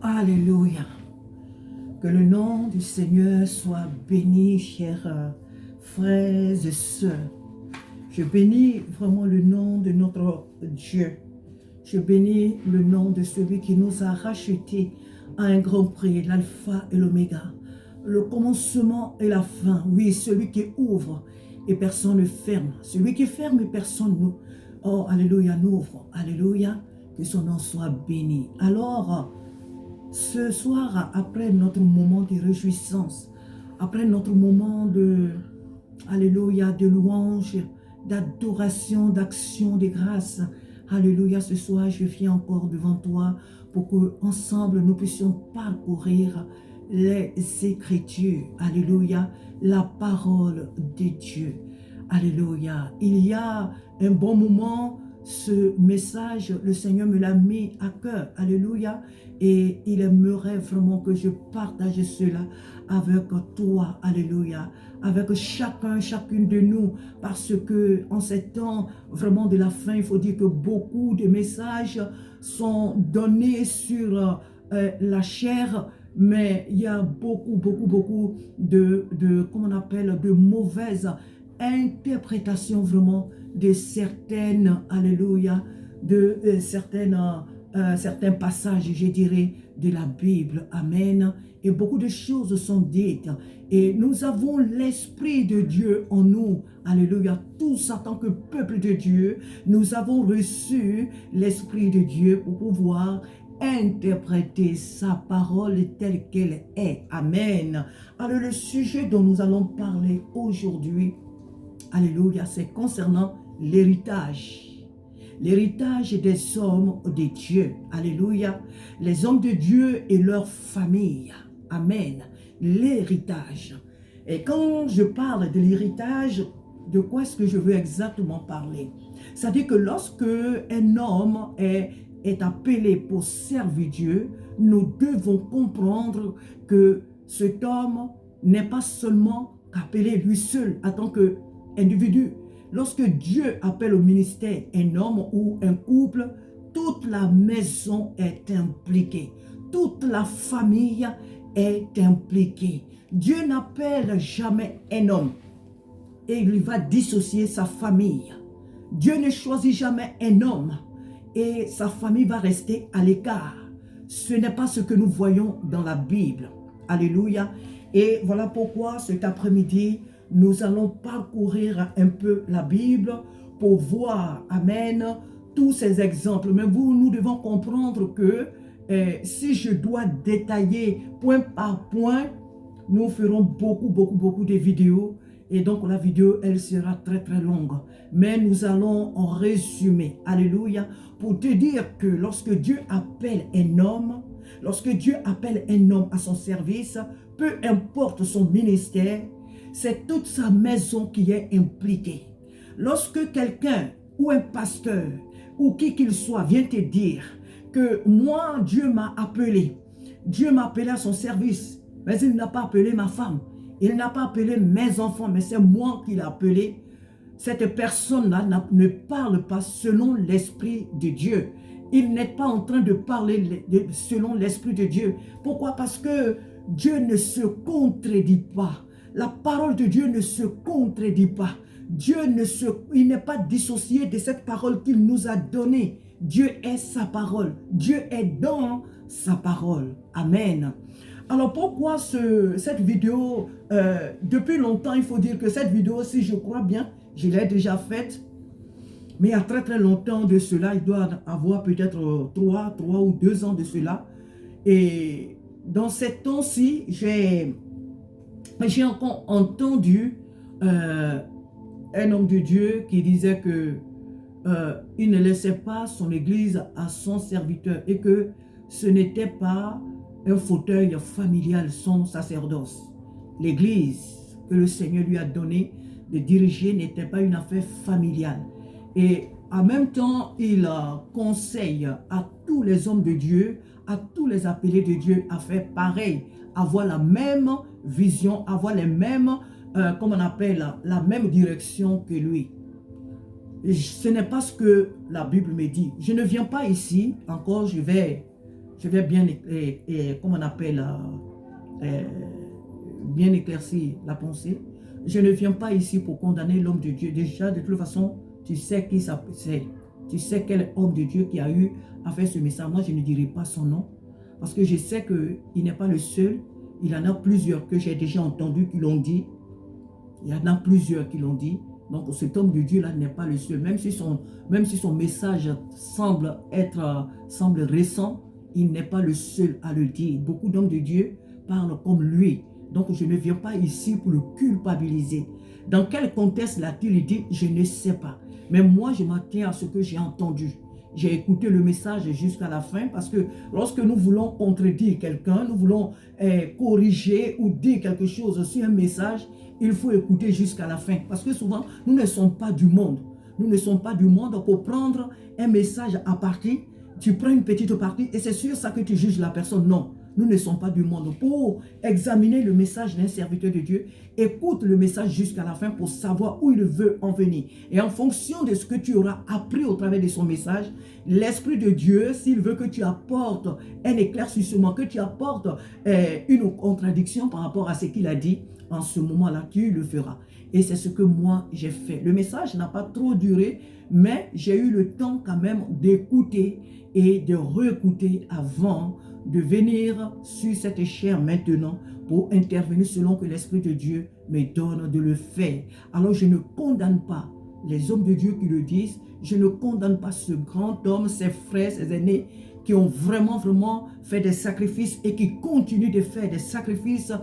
Alléluia. Que le nom du Seigneur soit béni, chers frères et sœurs. Je bénis vraiment le nom de notre Dieu. Je bénis le nom de celui qui nous a rachetés à un grand prix, l'alpha et l'oméga, le commencement et la fin. Oui, celui qui ouvre et personne ne ferme. Celui qui ferme et personne nous. Oh, alléluia, n'ouvre. Alléluia, que son nom soit béni. Alors, ce soir, après notre moment de réjouissance, après notre moment de, alléluia, de louange, d'adoration, d'action, de grâce, alléluia, ce soir, je viens encore devant toi pour que ensemble nous puissions parcourir les Écritures, alléluia, la parole de Dieu, alléluia. Il y a un bon moment, ce message, le Seigneur me l'a mis à cœur, alléluia, et il aimerait vraiment que je partage cela avec toi, alléluia, avec chacune de nous, parce que en ces temps vraiment de la fin, il faut dire que beaucoup de messages sont donnés sur la chair, mais il y a beaucoup comment on appelle, de mauvaises interprétations vraiment de certaines, alléluia, de certains passages, je dirais, de la Bible. Amen. Et beaucoup de choses sont dites. Et nous avons l'Esprit de Dieu en nous. Alléluia. Tous en tant que peuple de Dieu, nous avons reçu l'Esprit de Dieu pour pouvoir interpréter sa parole telle qu'elle est. Amen. Alors le sujet dont nous allons parler aujourd'hui, alléluia, c'est concernant l'héritage. L'héritage des hommes de Dieu. Alléluia. Les hommes de Dieu et leur famille. Amen. L'héritage. Et quand je parle de l'héritage, de quoi est-ce que je veux exactement parler? C'est-à-dire que lorsque un homme est appelé pour servir Dieu, nous devons comprendre que cet homme n'est pas seulement appelé lui seul en tant qu'individu. Lorsque Dieu appelle au ministère un homme ou un couple, toute la maison est impliquée. Toute la famille est impliquée. Dieu n'appelle jamais un homme et il va dissocier sa famille. Dieu ne choisit jamais un homme et sa famille va rester à l'écart. Ce n'est pas ce que nous voyons dans la Bible. Alléluia. Et voilà pourquoi cet après-midi, nous allons parcourir un peu la Bible pour voir, amen, tous ces exemples. Mais nous devons comprendre que si je dois détailler point par point, nous ferons beaucoup de vidéos. Et donc la vidéo, elle sera très longue. Mais nous allons en résumer, alléluia, pour te dire que lorsque Dieu appelle un homme, à son service, peu importe son ministère, c'est toute sa maison qui est impliquée. Lorsque quelqu'un ou un pasteur ou qui qu'il soit vient te dire que moi, Dieu m'a appelé à son service, mais il n'a pas appelé ma femme, il n'a pas appelé mes enfants, mais c'est moi qui l'ai appelé, cette personne-là ne parle pas selon l'Esprit de Dieu. Il n'est pas en train de parler selon l'Esprit de Dieu. Pourquoi? Parce que Dieu ne se contredit pas. La parole de Dieu ne se contredit pas. Il n'est pas dissocié de cette parole qu'il nous a donnée. Dieu est sa parole. Dieu est dans sa parole. Amen. Alors pourquoi cette vidéo, depuis longtemps, il faut dire que cette vidéo, si je crois bien, je l'ai déjà faite, mais il y a très longtemps de cela, il doit avoir peut-être 3 ou 2 ans de cela. Et dans ces temps-ci, j'ai encore entendu un homme de Dieu qui disait que il ne laissait pas son église à son serviteur et que ce n'était pas un fauteuil familial, son sacerdoce. L'église que le Seigneur lui a donné de diriger n'était pas une affaire familiale. Et en même temps, il conseille à tous les hommes de Dieu, à tous les appelés de Dieu à faire pareil, avoir la même vision, avoir les mêmes, comme on appelle, la même direction que lui. Ce n'est pas ce que la Bible me dit. Je ne viens pas ici, encore je vais je vais bien, comment on appelle, bien éclaircir la pensée. Je ne viens pas ici pour condamner l'homme de Dieu. Déjà, de toute façon, tu sais qui c'est. Tu sais quel homme de Dieu qui a eu à faire ce message. Moi, je ne dirai pas son nom. Parce que je sais qu'il n'est pas le seul. Il y en a plusieurs que j'ai déjà entendu qui l'ont dit. Il y en a plusieurs qui l'ont dit. Donc, cet homme de Dieu-là n'est pas le seul. Même si son message semble récent, il n'est pas le seul à le dire. Beaucoup d'hommes de Dieu parlent comme lui. Donc, je ne viens pas ici pour le culpabiliser. Dans quel contexte l'a-t-il dit? Je ne sais pas. Mais moi, je m'attends à ce que j'ai entendu. J'ai écouté le message jusqu'à la fin parce que lorsque nous voulons contredire quelqu'un, nous voulons corriger ou dire quelque chose sur un message, il faut écouter jusqu'à la fin. Parce que souvent, nous ne sommes pas du monde. Nous ne sommes pas du monde pour prendre un message à partie. Tu prends une petite partie et c'est sur ça que tu juges la personne. Non. Nous ne sommes pas du monde. Pour examiner le message d'un serviteur de Dieu, écoute le message jusqu'à la fin pour savoir où il veut en venir. Et en fonction de ce que tu auras appris au travers de son message, l'Esprit de Dieu, s'il veut que tu apportes un éclaircissement, que tu apportes une contradiction par rapport à ce qu'il a dit, en ce moment-là, tu le feras. Et c'est ce que moi, j'ai fait. Le message n'a pas trop duré, mais j'ai eu le temps quand même d'écouter et de réécouter avant de venir sur cette chair maintenant pour intervenir selon que l'Esprit de Dieu me donne de le faire. Alors je ne condamne pas les hommes de Dieu qui le disent, je ne condamne pas ce grand homme, ses frères, ses aînés qui ont vraiment fait des sacrifices et qui continuent de faire des sacrifices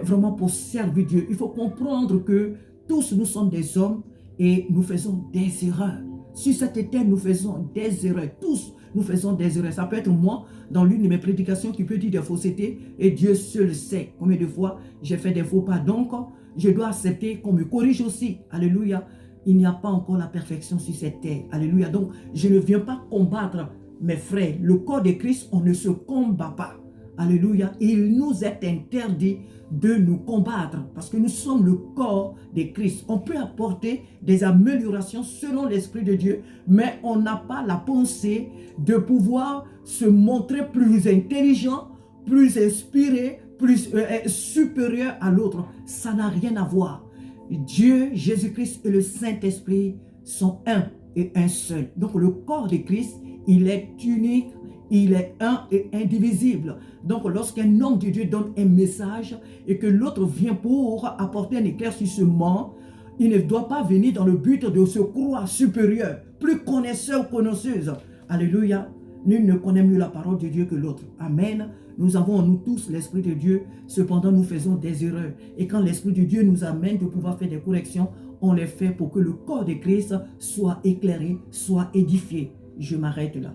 vraiment pour servir Dieu. Il faut comprendre que tous nous sommes des hommes et nous faisons des erreurs. Sur cette terre, nous faisons des erreurs. Tous, nous faisons des erreurs. Ça peut être moi, dans l'une de mes prédications, qui peut dire des faussetés, et Dieu seul sait combien de fois j'ai fait des faux pas. Donc, je dois accepter qu'on me corrige aussi. Alléluia. Il n'y a pas encore la perfection sur cette terre. Alléluia. Donc, je ne viens pas combattre mes frères. Le corps de Christ, on ne se combat pas. Alléluia. Il nous est interdit de nous combattre parce que nous sommes le corps de Christ. On peut apporter des améliorations selon l'Esprit de Dieu, mais on n'a pas la pensée de pouvoir se montrer plus intelligent, plus inspiré, plus supérieur à l'autre. Ça n'a rien à voir. Dieu, Jésus-Christ et le Saint-Esprit sont un et un seul. Donc le corps de Christ, il est unique, il est un et indivisible. Donc lorsqu'un homme de Dieu donne un message et que l'autre vient pour apporter un éclaircissement, il ne doit pas venir dans le but de se croire supérieur, plus connaisseur ou connaisseuse. Alléluia. Nul ne connaît mieux la parole de Dieu que l'autre. Amen. Nous avons en nous tous l'Esprit de Dieu. Cependant, nous faisons des erreurs. Et quand l'Esprit de Dieu nous amène de pouvoir faire des corrections, on les fait pour que le corps de Christ soit éclairé, soit édifié. Je m'arrête là.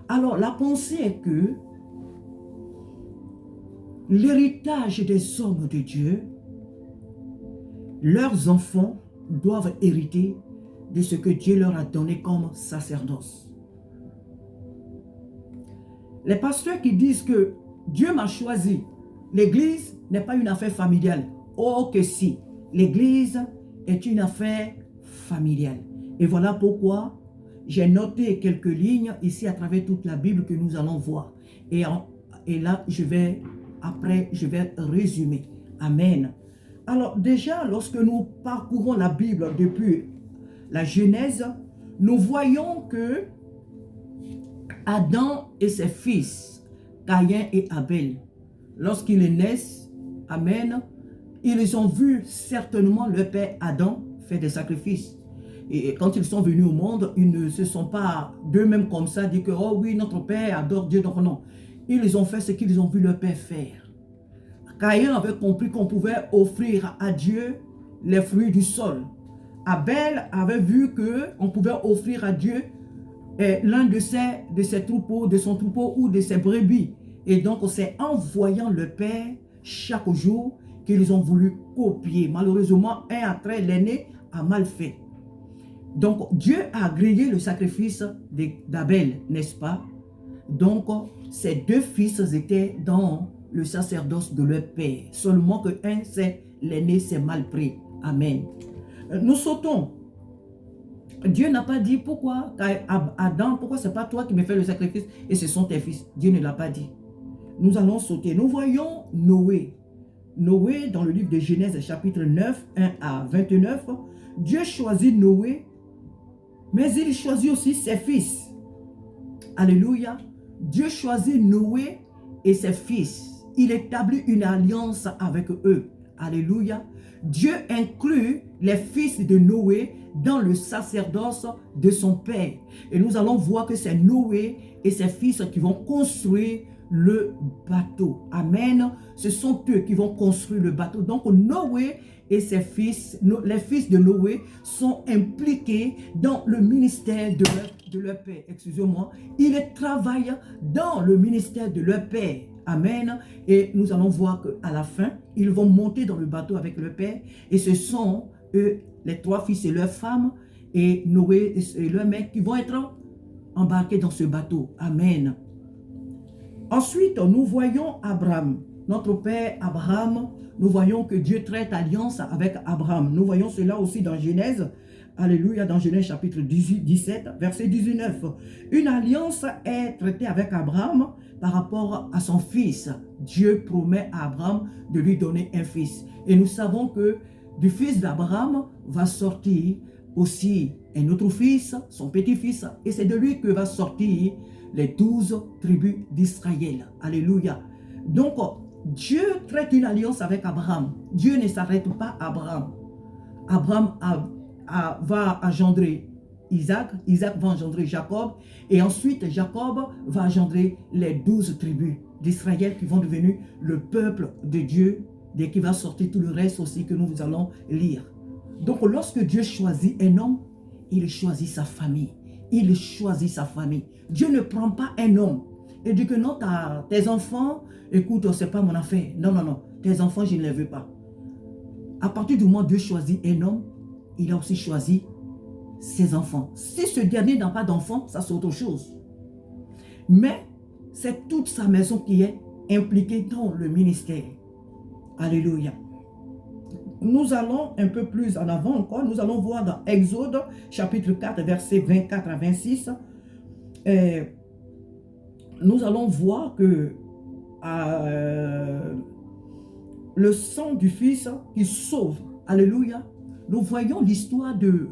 Alors, la pensée est que l'héritage des hommes de Dieu, leurs enfants doivent hériter de ce que Dieu leur a donné comme sacerdoce. Les pasteurs qui disent que Dieu m'a choisi, l'église n'est pas une affaire familiale. Oh que si, l'église est une affaire familiale. Et voilà pourquoi j'ai noté quelques lignes ici à travers toute la Bible que nous allons voir. Et là, je vais résumer. Amen. Alors déjà, lorsque nous parcourons la Bible depuis la Genèse, nous voyons que Adam et ses fils, Caïn et Abel, lorsqu'ils naissent, amen, ils ont vu certainement leur père Adam faire des sacrifices. Et quand ils sont venus au monde, ils ne se sont pas d'eux-mêmes comme ça, dit que, oh oui, notre père adore Dieu, donc non. Ils ont fait ce qu'ils ont vu leur père faire. Caïn avait compris qu'on pouvait offrir à Dieu les fruits du sol. Abel avait vu qu'on pouvait offrir à Dieu l'un de ses troupeaux, de son troupeau ou de ses brebis. Et donc, c'est en voyant le Père chaque jour qu'ils ont voulu copier. Malheureusement, un après l'aîné a mal fait. Donc, Dieu a agréé le sacrifice d'Abel, n'est-ce pas? Donc, ces deux fils étaient dans le sacerdoce de leur Père. Seulement que l'aîné, s'est mal pris. Amen. Nous sautons Dieu n'a pas dit pourquoi, Adam, pourquoi c'est pas toi qui me fais le sacrifice et ce sont tes fils. Dieu ne l'a pas dit. Nous allons sauter. Nous voyons Noé. Noé, dans le livre de Genèse, chapitre 9, 1 à 29, Dieu choisit Noé, mais il choisit aussi ses fils. Alléluia. Dieu choisit Noé et ses fils. Il établit une alliance avec eux. Alléluia. Dieu inclut les fils de Noé dans le sacerdoce de son père. Et nous allons voir que c'est Noé et ses fils qui vont construire le bateau. Amen. Ce sont eux qui vont construire le bateau. Donc Noé et ses fils, les fils de Noé sont impliqués dans le ministère de leur père. Excusez-moi. Ils travaillent dans le ministère de leur père. Amen. Et nous allons voir qu'à la fin, ils vont monter dans le bateau avec le père. Et ce sont eux, les trois fils et leurs femmes, et Noé et leur mère qui vont être embarqués dans ce bateau. Amen. Ensuite, nous voyons Abraham, notre père Abraham. Nous voyons que Dieu traite alliance avec Abraham. Nous voyons cela aussi dans Genèse. Alléluia, dans Genèse chapitre 17, verset 19. Une alliance est traitée avec Abraham par rapport à son fils. Dieu promet à Abraham de lui donner un fils. Et nous savons que du fils d'Abraham va sortir aussi un autre fils, son petit-fils, et c'est de lui que va sortir les 12 tribus d'Israël. Alléluia. Donc, Dieu traite une alliance avec Abraham. Dieu ne s'arrête pas à Abraham. Abraham va engendrer Isaac, Isaac va engendrer Jacob, et ensuite Jacob va engendrer les 12 tribus d'Israël qui vont devenir le peuple de Dieu, et qui va sortir tout le reste aussi que nous allons lire. Donc, lorsque Dieu choisit un homme, il choisit sa famille. Il choisit sa famille. Dieu ne prend pas un homme et dit que non, tes enfants, écoute, c'est pas mon affaire. Non, non, non, tes enfants, je ne les veux pas. À partir du moment où Dieu choisit un homme, il a aussi choisi ses enfants. Si ce dernier n'a pas d'enfants, ça c'est autre chose. Mais c'est toute sa maison qui est impliquée dans le ministère. Alléluia. Nous allons un peu plus en avant encore. Nous allons voir dans Exode, chapitre 4, versets 24 à 26. Nous allons voir que le sang du Fils qui sauve. Alléluia. Nous voyons l'histoire de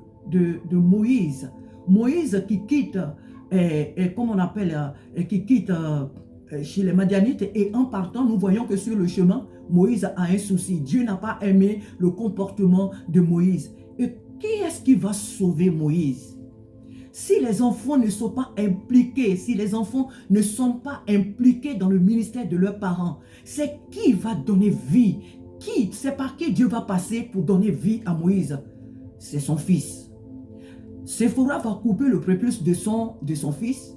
Moïse. Moïse qui quitte, comment on appelle, qui quitte chez les Madianites, et en partant, nous voyons que sur le chemin, Moïse a un souci. Dieu n'a pas aimé le comportement de Moïse. Et qui est-ce qui va sauver Moïse? Si les enfants ne sont pas impliqués, si les enfants ne sont pas impliqués dans le ministère de leurs parents, c'est qui va donner vie? C'est par qui Dieu va passer pour donner vie à Moïse? C'est son fils. Séphora va couper le prépuce de son fils,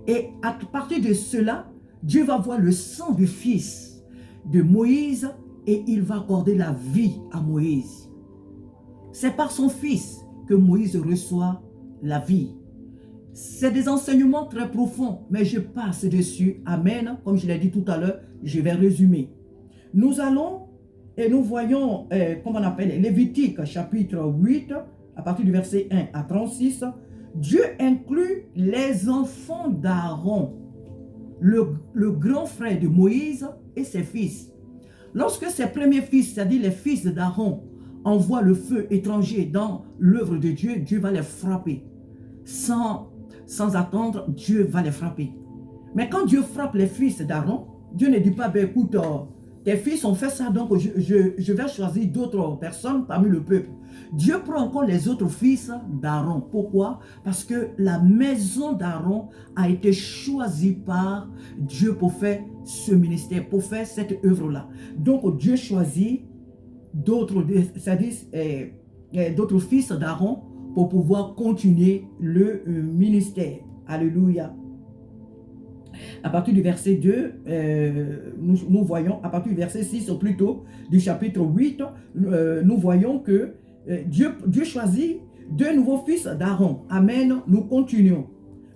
et à partir de cela, Dieu va voir le sang du fils de Moïse et il va accorder la vie à Moïse. C'est par son fils que Moïse reçoit la vie. C'est des enseignements très profonds, mais je passe dessus. Amen. Comme je l'ai dit tout à l'heure, je vais résumer. Nous allons et nous voyons, comment on appelle, Lévitique chapitre 8, à partir du verset 1 à 36. Dieu inclut les enfants d'Aaron, le grand frère de Moïse et ses fils. Lorsque ses premiers fils, c'est-à-dire les fils d'Aaron, envoient le feu étranger dans l'œuvre de Dieu, Dieu va les frapper. Sans attendre, Dieu va les frapper. Mais quand Dieu frappe les fils d'Aaron, Dieu ne dit pas, ben écoute, tes fils ont fait ça, donc je vais choisir d'autres personnes parmi le peuple. Dieu prend encore les autres fils d'Aaron. Pourquoi? Parce que la maison d'Aaron a été choisie par Dieu pour faire ce ministère, pour faire cette œuvre-là. Donc Dieu choisit d'autres fils d'Aaron pour pouvoir continuer le ministère. Alléluia. À partir du verset 2, nous voyons, à partir du verset 6 ou plutôt, du chapitre 8, nous voyons que Dieu choisit deux nouveaux fils d'Aaron. Amen, nous continuons.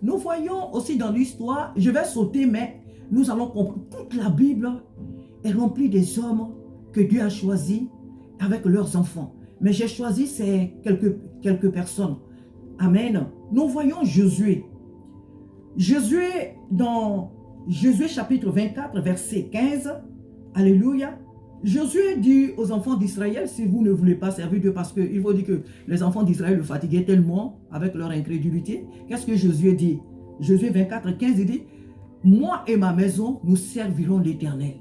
Nous voyons aussi dans l'histoire, je vais sauter, mais nous allons comprendre, toute la Bible est remplie des hommes que Dieu a choisis avec leurs enfants. Mais j'ai choisi ces quelques personnes. Amen. Nous voyons Josué. Josué, dans Josué chapitre 24, verset 15, alléluia. Josué dit aux enfants d'Israël, si vous ne voulez pas servir Dieu, parce qu'il faut dire que les enfants d'Israël le fatiguaient tellement avec leur incrédulité. Qu'est-ce que Josué dit? Josué 24, 15, il dit, moi et ma maison, nous servirons l'Éternel.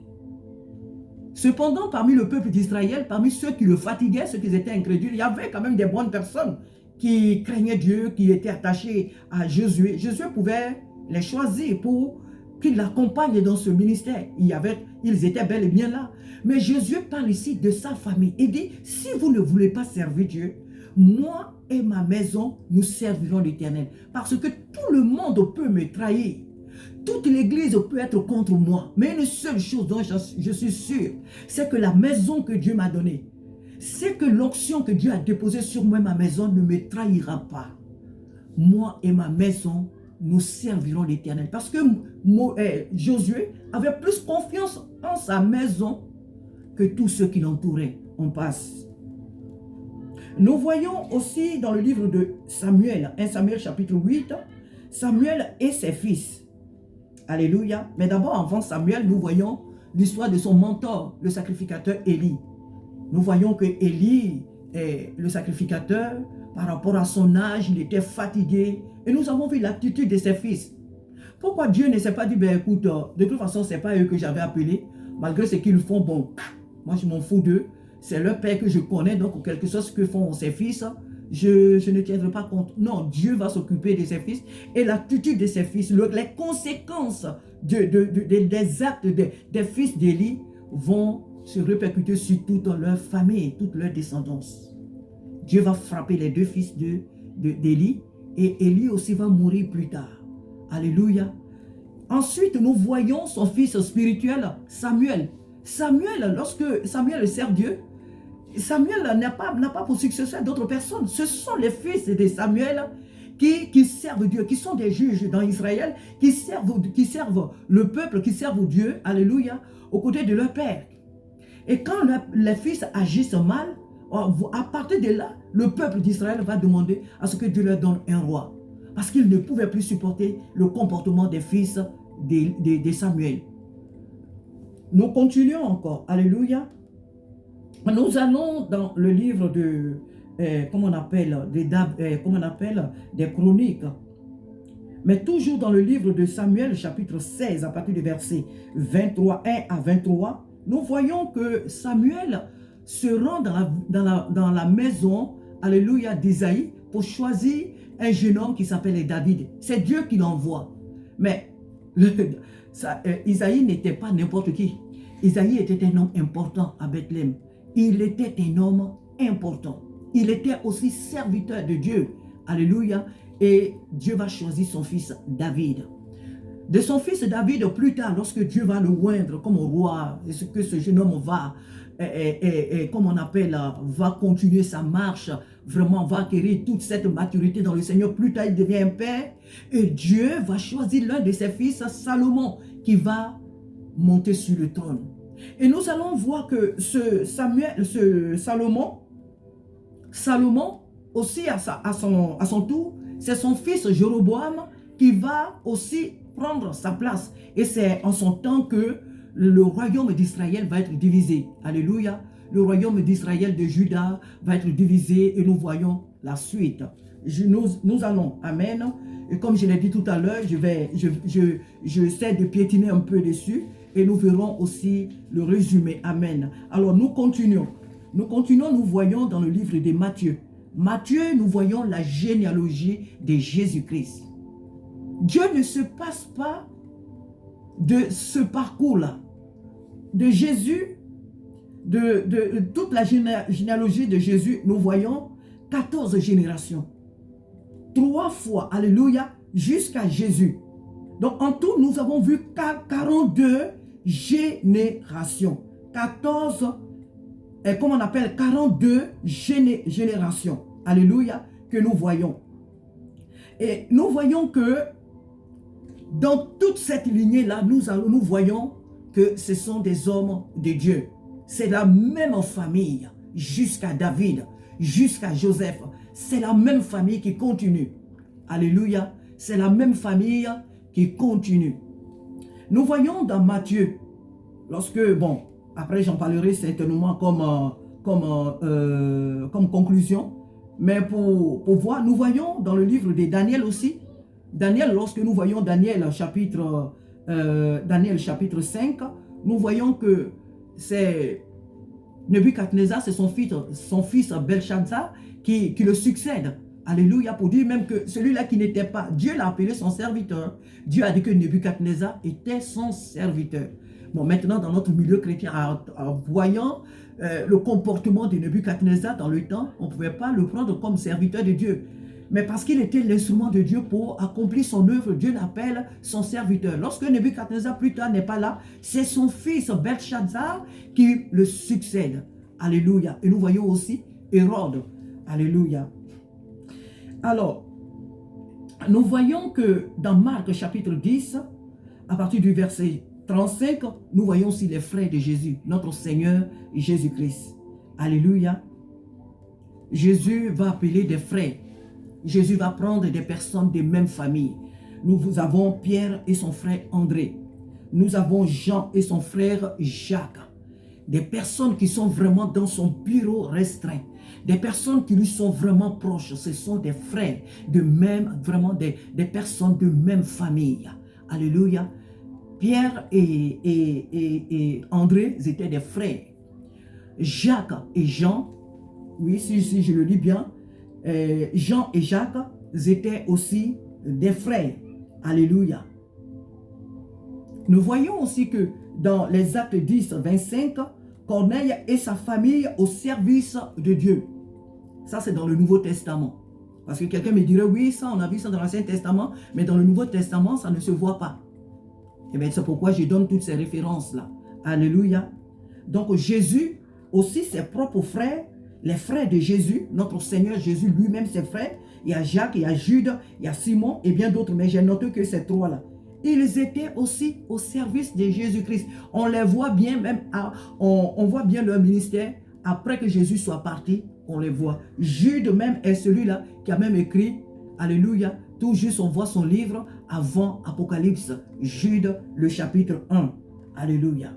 Cependant, parmi le peuple d'Israël, parmi ceux qui le fatiguaient, ceux qui étaient incrédules, il y avait quand même des bonnes personnes qui craignaient Dieu, qui étaient attachés à Josué. Josué pouvait les choisir pour qu'ils l'accompagnent dans ce ministère. Ils étaient bel et bien là. Mais Josué parle ici de sa famille. Il dit, si vous ne voulez pas servir Dieu, moi et ma maison, nous servirons l'Éternel. Parce que tout le monde peut me trahir. Toute l'église peut être contre moi. Mais une seule chose dont je suis sûr, c'est que la maison que Dieu m'a donnée, c'est que l'onction que Dieu a déposée sur moi et ma maison ne me trahira pas. Moi et ma maison, nous servirons l'Éternel. Parce que Josué avait plus confiance en sa maison que tous ceux qui l'entouraient. On passe. Nous voyons aussi dans le livre de Samuel, 1 Samuel chapitre 8, Samuel et ses fils. Alléluia. Mais d'abord, avant Samuel, nous voyons l'histoire de son mentor, le sacrificateur Élie. Nous voyons que Élie, le sacrificateur, par rapport à son âge, il était fatigué. Et nous avons vu l'attitude de ses fils. Pourquoi Dieu ne s'est pas dit, ben écoute, de toute façon, ce n'est pas eux que j'avais appelé. Malgré ce qu'ils font, bon, moi je m'en fous d'eux. C'est leur père que je connais, donc quelque chose que font ses fils, je ne tiendrai pas compte. Non, Dieu va s'occuper de ses fils. Et l'attitude de ses fils, les conséquences des actes des fils d'Élie vont se répercuter sur toute leur famille, toute leur descendance. Dieu va frapper les deux fils d'Élie et Élie aussi va mourir plus tard. Alléluia. Ensuite, nous voyons son fils spirituel, Samuel. Samuel, lorsque Samuel sert Dieu, Samuel n'a pas pour successeur d'autres personnes. Ce sont les fils de Samuel qui servent Dieu, qui sont des juges dans Israël, qui servent le peuple, qui servent Dieu, alléluia, aux côtés de leur père. Et quand les fils agissent mal, à partir de là, le peuple d'Israël va demander à ce que Dieu leur donne un roi. Parce qu'il ne pouvait plus supporter le comportement des fils de Samuel. Nous continuons encore. Alléluia. Nous allons dans le livre de, comment on appelle, des chroniques. Mais toujours dans le livre de Samuel, chapitre 16, à partir du verset 23, 1 à 23, nous voyons que Samuel se rend dans la maison, alléluia, d'Isaïe, pour choisir un jeune homme qui s'appelle David. C'est Dieu qui l'envoie. Mais Isaïe n'était pas n'importe qui. Isaïe était un homme important à Bethléem. Il était un homme important. Il était aussi serviteur de Dieu. Alléluia. Et Dieu va choisir son fils David. De son fils David, plus tard, lorsque Dieu va le oindre comme roi, est-ce que ce jeune homme va, comme on appelle, va continuer sa marche, vraiment va acquérir toute cette maturité dans le Seigneur. Plus tard, il devient un père. Et Dieu va choisir l'un de ses fils, Salomon, qui va monter sur le trône. Et nous allons voir que Salomon aussi à son tour, c'est son fils Jéroboam qui va aussi prendre sa place. Et c'est en son temps que le royaume d'Israël va être divisé. Alléluia. Le royaume d'Israël de Juda va être divisé et nous voyons la suite. Nous allons, amen. Et comme je l'ai dit tout à l'heure, j'essaie de piétiner un peu dessus et nous verrons aussi le résumé. Amen. Alors nous continuons. Nous voyons dans le livre de Matthieu. Matthieu, nous voyons la généalogie de Jésus-Christ. Dieu ne se passe pas de ce parcours-là. De Jésus, de toute la généalogie de Jésus, nous voyons 14 générations. 3 fois, alléluia, jusqu'à Jésus. Donc en tout, nous avons vu 42 générations. 42 générations. Alléluia, que nous voyons. Et nous voyons que dans toute cette lignée-là, nous voyons que ce sont des hommes de Dieu. C'est la même famille jusqu'à David, jusqu'à Joseph. c'est la même famille qui continue. Alléluia. C'est la même famille qui continue. Nous voyons dans Matthieu, lorsque, bon, après j'en parlerai certainement comme conclusion, mais pour voir, nous voyons dans le livre de Daniel aussi, Daniel, lorsque nous voyons Daniel chapitre 5, nous voyons que c'est Nebuchadnezzar, c'est son fils Belshazzar qui le succède. Alléluia, pour dire même que celui-là qui n'était pas, Dieu l'a appelé son serviteur. Dieu a dit que Nebuchadnezzar était son serviteur. Bon, maintenant, dans notre milieu chrétien, en voyant le comportement de Nebuchadnezzar dans le temps, on ne pouvait pas le prendre comme serviteur de Dieu. Mais parce qu'il était l'instrument de Dieu pour accomplir son œuvre, Dieu l'appelle son serviteur. Lorsque Nebuchadnezzar plus tard n'est pas là, c'est son fils Belshazzar qui le succède. Alléluia. Et nous voyons aussi Hérode. Alléluia. Alors, nous voyons que dans Marc chapitre 10, à partir du verset 35, nous voyons aussi les frères de Jésus, notre Seigneur Jésus-Christ. Alléluia. Jésus va appeler des frères. Jésus va prendre des personnes de même famille. Nous avons Pierre et son frère André. Nous avons Jean et son frère Jacques. Des personnes qui sont vraiment dans son bureau restreint. Des personnes qui lui sont vraiment proches. Ce sont des frères de même, vraiment des personnes de même famille. Alléluia. Pierre et André étaient des frères. Jacques et Jean, oui, si je le lis bien, Jean et Jacques étaient aussi des frères. Alléluia. Nous voyons aussi que dans les Actes 10, 25, Corneille et sa famille au service de Dieu. Ça, c'est dans le Nouveau Testament. Parce que quelqu'un me dirait, oui, ça, on a vu ça dans l'Ancien Testament, mais dans le Nouveau Testament, ça ne se voit pas. Et bien, c'est pourquoi je donne toutes ces références-là. Alléluia. Donc, Jésus, aussi ses propres frères, les frères de Jésus, notre Seigneur Jésus lui-même, ses frères, il y a Jacques, il y a Jude, il y a Simon et bien d'autres, mais j'ai noté que ces trois-là. Ils étaient aussi au service de Jésus-Christ. On les voit bien, même, on voit bien leur ministère. Après que Jésus soit parti, on les voit. Jude même est celui-là qui a même écrit, alléluia, tout juste on voit son livre avant Apocalypse. Jude, le chapitre 1. Alléluia.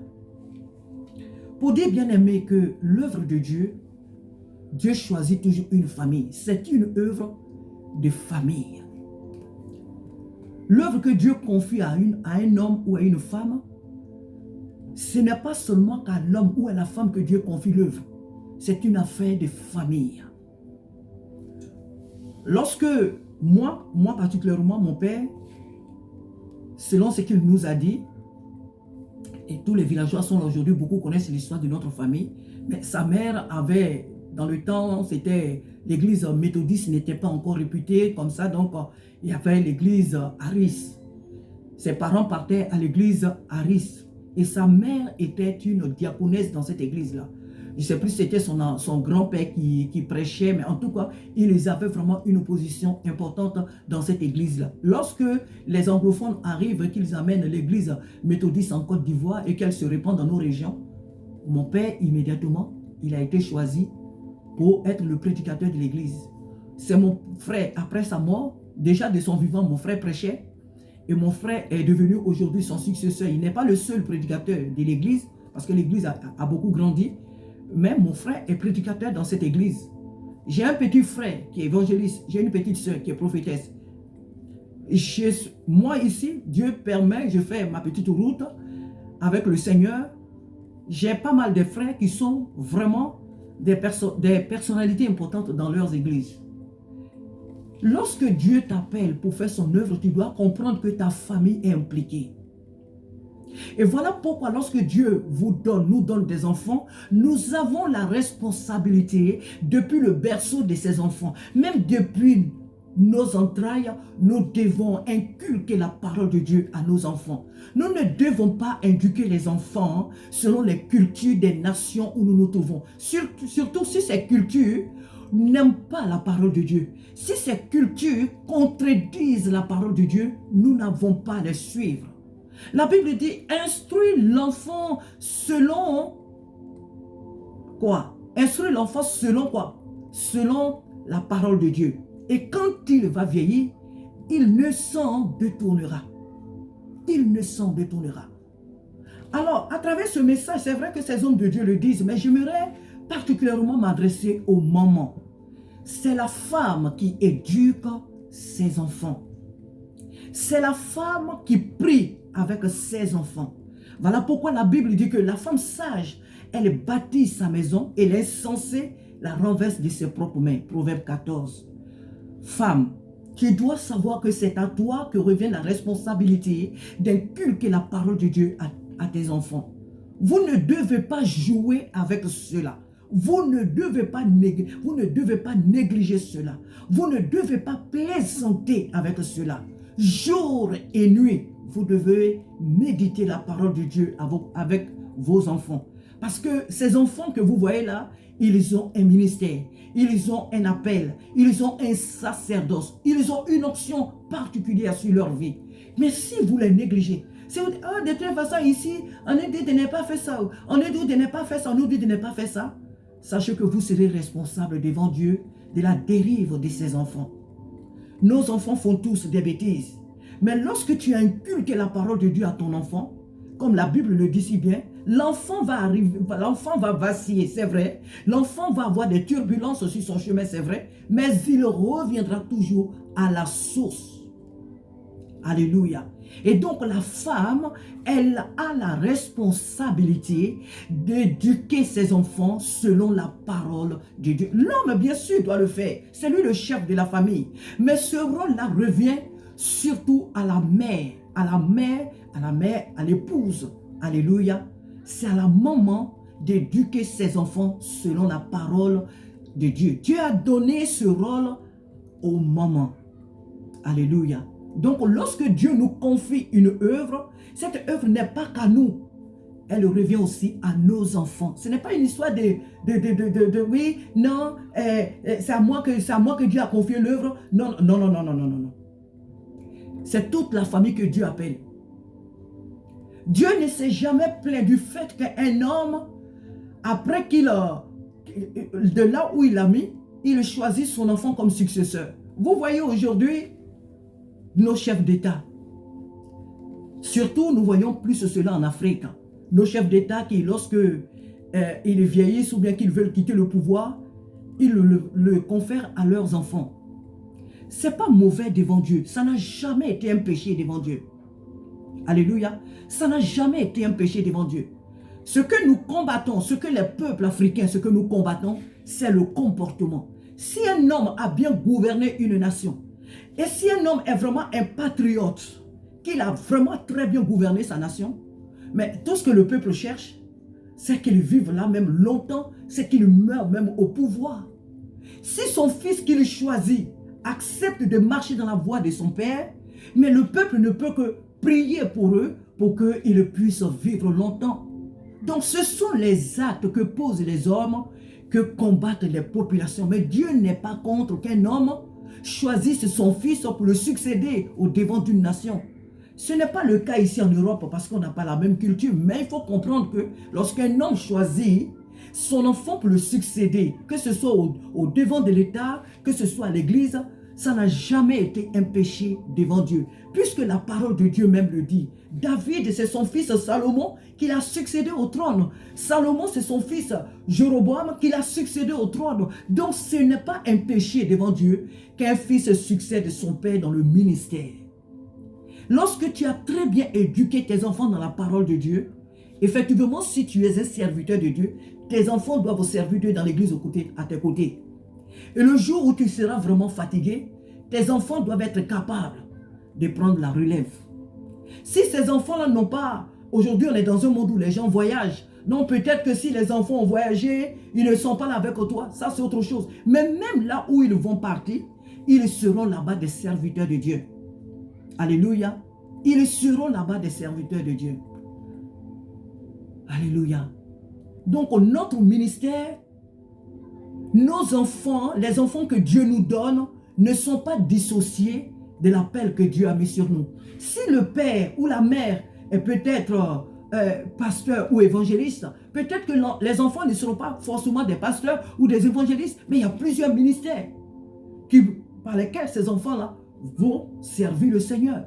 Pour dire, bien aimé, que l'œuvre de Dieu, Dieu choisit toujours une famille. C'est une œuvre de famille. L'œuvre que Dieu confie à un homme ou à une femme, ce n'est pas seulement qu'à l'homme ou à la femme que Dieu confie l'œuvre. C'est une affaire de famille. Lorsque moi particulièrement, mon père, selon ce qu'il nous a dit, et tous les villageois sont là aujourd'hui, beaucoup connaissent l'histoire de notre famille, mais sa mère avait, dans le temps, c'était l'église méthodiste n'était pas encore réputée comme ça, donc il y avait l'église Aris. Ses parents partaient à l'église Aris et sa mère était une diaconesse dans cette église-là. Je ne sais plus si c'était son grand-père qui prêchait, mais en tout cas, ils avaient vraiment une position importante dans cette église-là. Lorsque les anglophones arrivent, qu'ils amènent l'église méthodiste en Côte d'Ivoire et qu'elle se répand dans nos régions, mon père, immédiatement, il a été choisi pour être le prédicateur de l'église. C'est mon frère, après sa mort, déjà de son vivant, mon frère prêchait, et mon frère est devenu aujourd'hui son successeur. Il n'est pas le seul prédicateur de l'église, parce que l'église a beaucoup grandi, mais mon frère est prédicateur dans cette église. J'ai un petit frère qui est évangéliste, j'ai une petite soeur qui est prophétesse. Moi ici, Dieu permet, je fais ma petite route avec le Seigneur. J'ai pas mal de frères qui sont vraiment des personnalités importantes dans leurs églises. Lorsque Dieu t'appelle pour faire son œuvre, tu dois comprendre que ta famille est impliquée. Et voilà pourquoi lorsque Dieu nous donne des enfants, nous avons la responsabilité depuis le berceau de ces enfants, même depuis nos entrailles, nous devons inculquer la parole de Dieu à nos enfants. Nous ne devons pas éduquer les enfants selon les cultures des nations où nous nous trouvons. Surtout si ces cultures n'aiment pas la parole de Dieu. Si ces cultures contredisent la parole de Dieu, nous n'avons pas à les suivre. La Bible dit, instruis l'enfant selon quoi? Instruis l'enfant selon quoi? Selon la parole de Dieu. Et quand il va vieillir, il ne s'en détournera. Il ne s'en détournera. Alors, à travers ce message, c'est vrai que ces hommes de Dieu le disent, mais j'aimerais particulièrement m'adresser aux mamans. C'est la femme qui éduque ses enfants. C'est la femme qui prie avec ses enfants. Voilà pourquoi la Bible dit que la femme sage, elle bâtit sa maison et l'insensé la renverse de ses propres mains. Proverbe 14. Femme, tu dois savoir que c'est à toi que revient la responsabilité d'inculquer la parole de Dieu à tes enfants. Vous ne devez pas jouer avec cela. Vous ne devez pas négliger cela. Vous ne devez pas plaisanter avec cela. Jour et nuit, vous devez méditer la parole de Dieu avec vos enfants. Parce que ces enfants que vous voyez là, ils ont un ministère, ils ont un appel, ils ont un sacerdoce, ils ont une option particulière sur leur vie. Mais si vous les négligez, si vous dites, de toute façon ici, on est dit de ne pas faire ça, on est dit de ne pas faire ça, on nous dit de ne pas faire ça, sachez que vous serez responsable devant Dieu de la dérive de ces enfants. Nos enfants font tous des bêtises. Mais lorsque tu inculques la parole de Dieu à ton enfant, comme la Bible le dit si bien, l'enfant va vaciller, c'est vrai. L'enfant va avoir des turbulences sur son chemin, c'est vrai. Mais il reviendra toujours à la source. Alléluia. Et donc la femme, elle a la responsabilité d'éduquer ses enfants selon la parole de Dieu. L'homme, bien sûr, doit le faire. C'est lui le chef de la famille. Mais ce rôle-là revient surtout à la mère, à l'épouse. Alléluia. C'est à la maman d'éduquer ses enfants selon la parole de Dieu. Dieu a donné ce rôle aux mamans. Alléluia. Donc, lorsque Dieu nous confie une œuvre, cette œuvre n'est pas qu'à nous. Elle revient aussi à nos enfants. Ce n'est pas une histoire oui, non, c'est à moi que Dieu a confié l'œuvre. Non. C'est toute la famille que Dieu appelle. Dieu ne s'est jamais plaint du fait qu'un homme, après de là où il l'a mis, il choisit son enfant comme successeur. Vous voyez aujourd'hui, nos chefs d'État. Surtout, nous voyons plus cela en Afrique. Nos chefs d'État qui, lorsque ils vieillissent ou bien qu'ils veulent quitter le pouvoir, ils le confèrent à leurs enfants. Ce n'est pas mauvais devant Dieu. Ça n'a jamais été un péché devant Dieu. Alléluia. Ça n'a jamais été un péché devant Dieu. Ce que nous combattons, ce que les peuples africains, ce que nous combattons, c'est le comportement. Si un homme a bien gouverné une nation, et si un homme est vraiment un patriote, qu'il a vraiment très bien gouverné sa nation, mais tout ce que le peuple cherche, c'est qu'il vive là même longtemps, c'est qu'il meure même au pouvoir. Si son fils qu'il choisit accepte de marcher dans la voie de son père, mais le peuple ne peut que prier pour eux, pour qu'ils puissent vivre longtemps. Donc ce sont les actes que posent les hommes que combattent les populations. Mais Dieu n'est pas contre qu'un homme choisisse son fils pour le succéder au devant d'une nation. Ce n'est pas le cas ici en Europe parce qu'on n'a pas la même culture. Mais il faut comprendre que lorsqu'un homme choisit son enfant pour le succéder, que ce soit au devant de l'État, que ce soit à l'église, ça n'a jamais été un péché devant Dieu. Puisque la parole de Dieu même le dit. David, c'est son fils Salomon qui a succédé au trône. Salomon, c'est son fils Jéroboam qui a succédé au trône. Donc, ce n'est pas un péché devant Dieu qu'un fils succède son père dans le ministère. Lorsque tu as très bien éduqué tes enfants dans la parole de Dieu, effectivement, si tu es un serviteur de Dieu, tes enfants doivent servir Dieu dans l'église à tes côtés. Et le jour où tu seras vraiment fatigué, tes enfants doivent être capables de prendre la relève. Si ces enfants-là n'ont pas... Aujourd'hui, on est dans un monde où les gens voyagent. Non, peut-être que si les enfants ont voyagé, ils ne sont pas là avec toi. Ça, c'est autre chose. Mais même là où ils vont partir, ils seront là-bas des serviteurs de Dieu. Alléluia. Ils seront là-bas des serviteurs de Dieu. Alléluia. Donc, notre ministère, nos enfants, les enfants que Dieu nous donne, ne sont pas dissociés de l'appel que Dieu a mis sur nous. Si le père ou la mère est peut-être pasteur ou évangéliste, peut-être que les enfants ne seront pas forcément des pasteurs ou des évangélistes, mais il y a plusieurs ministères. par lesquels ces enfants-là vont servir le Seigneur.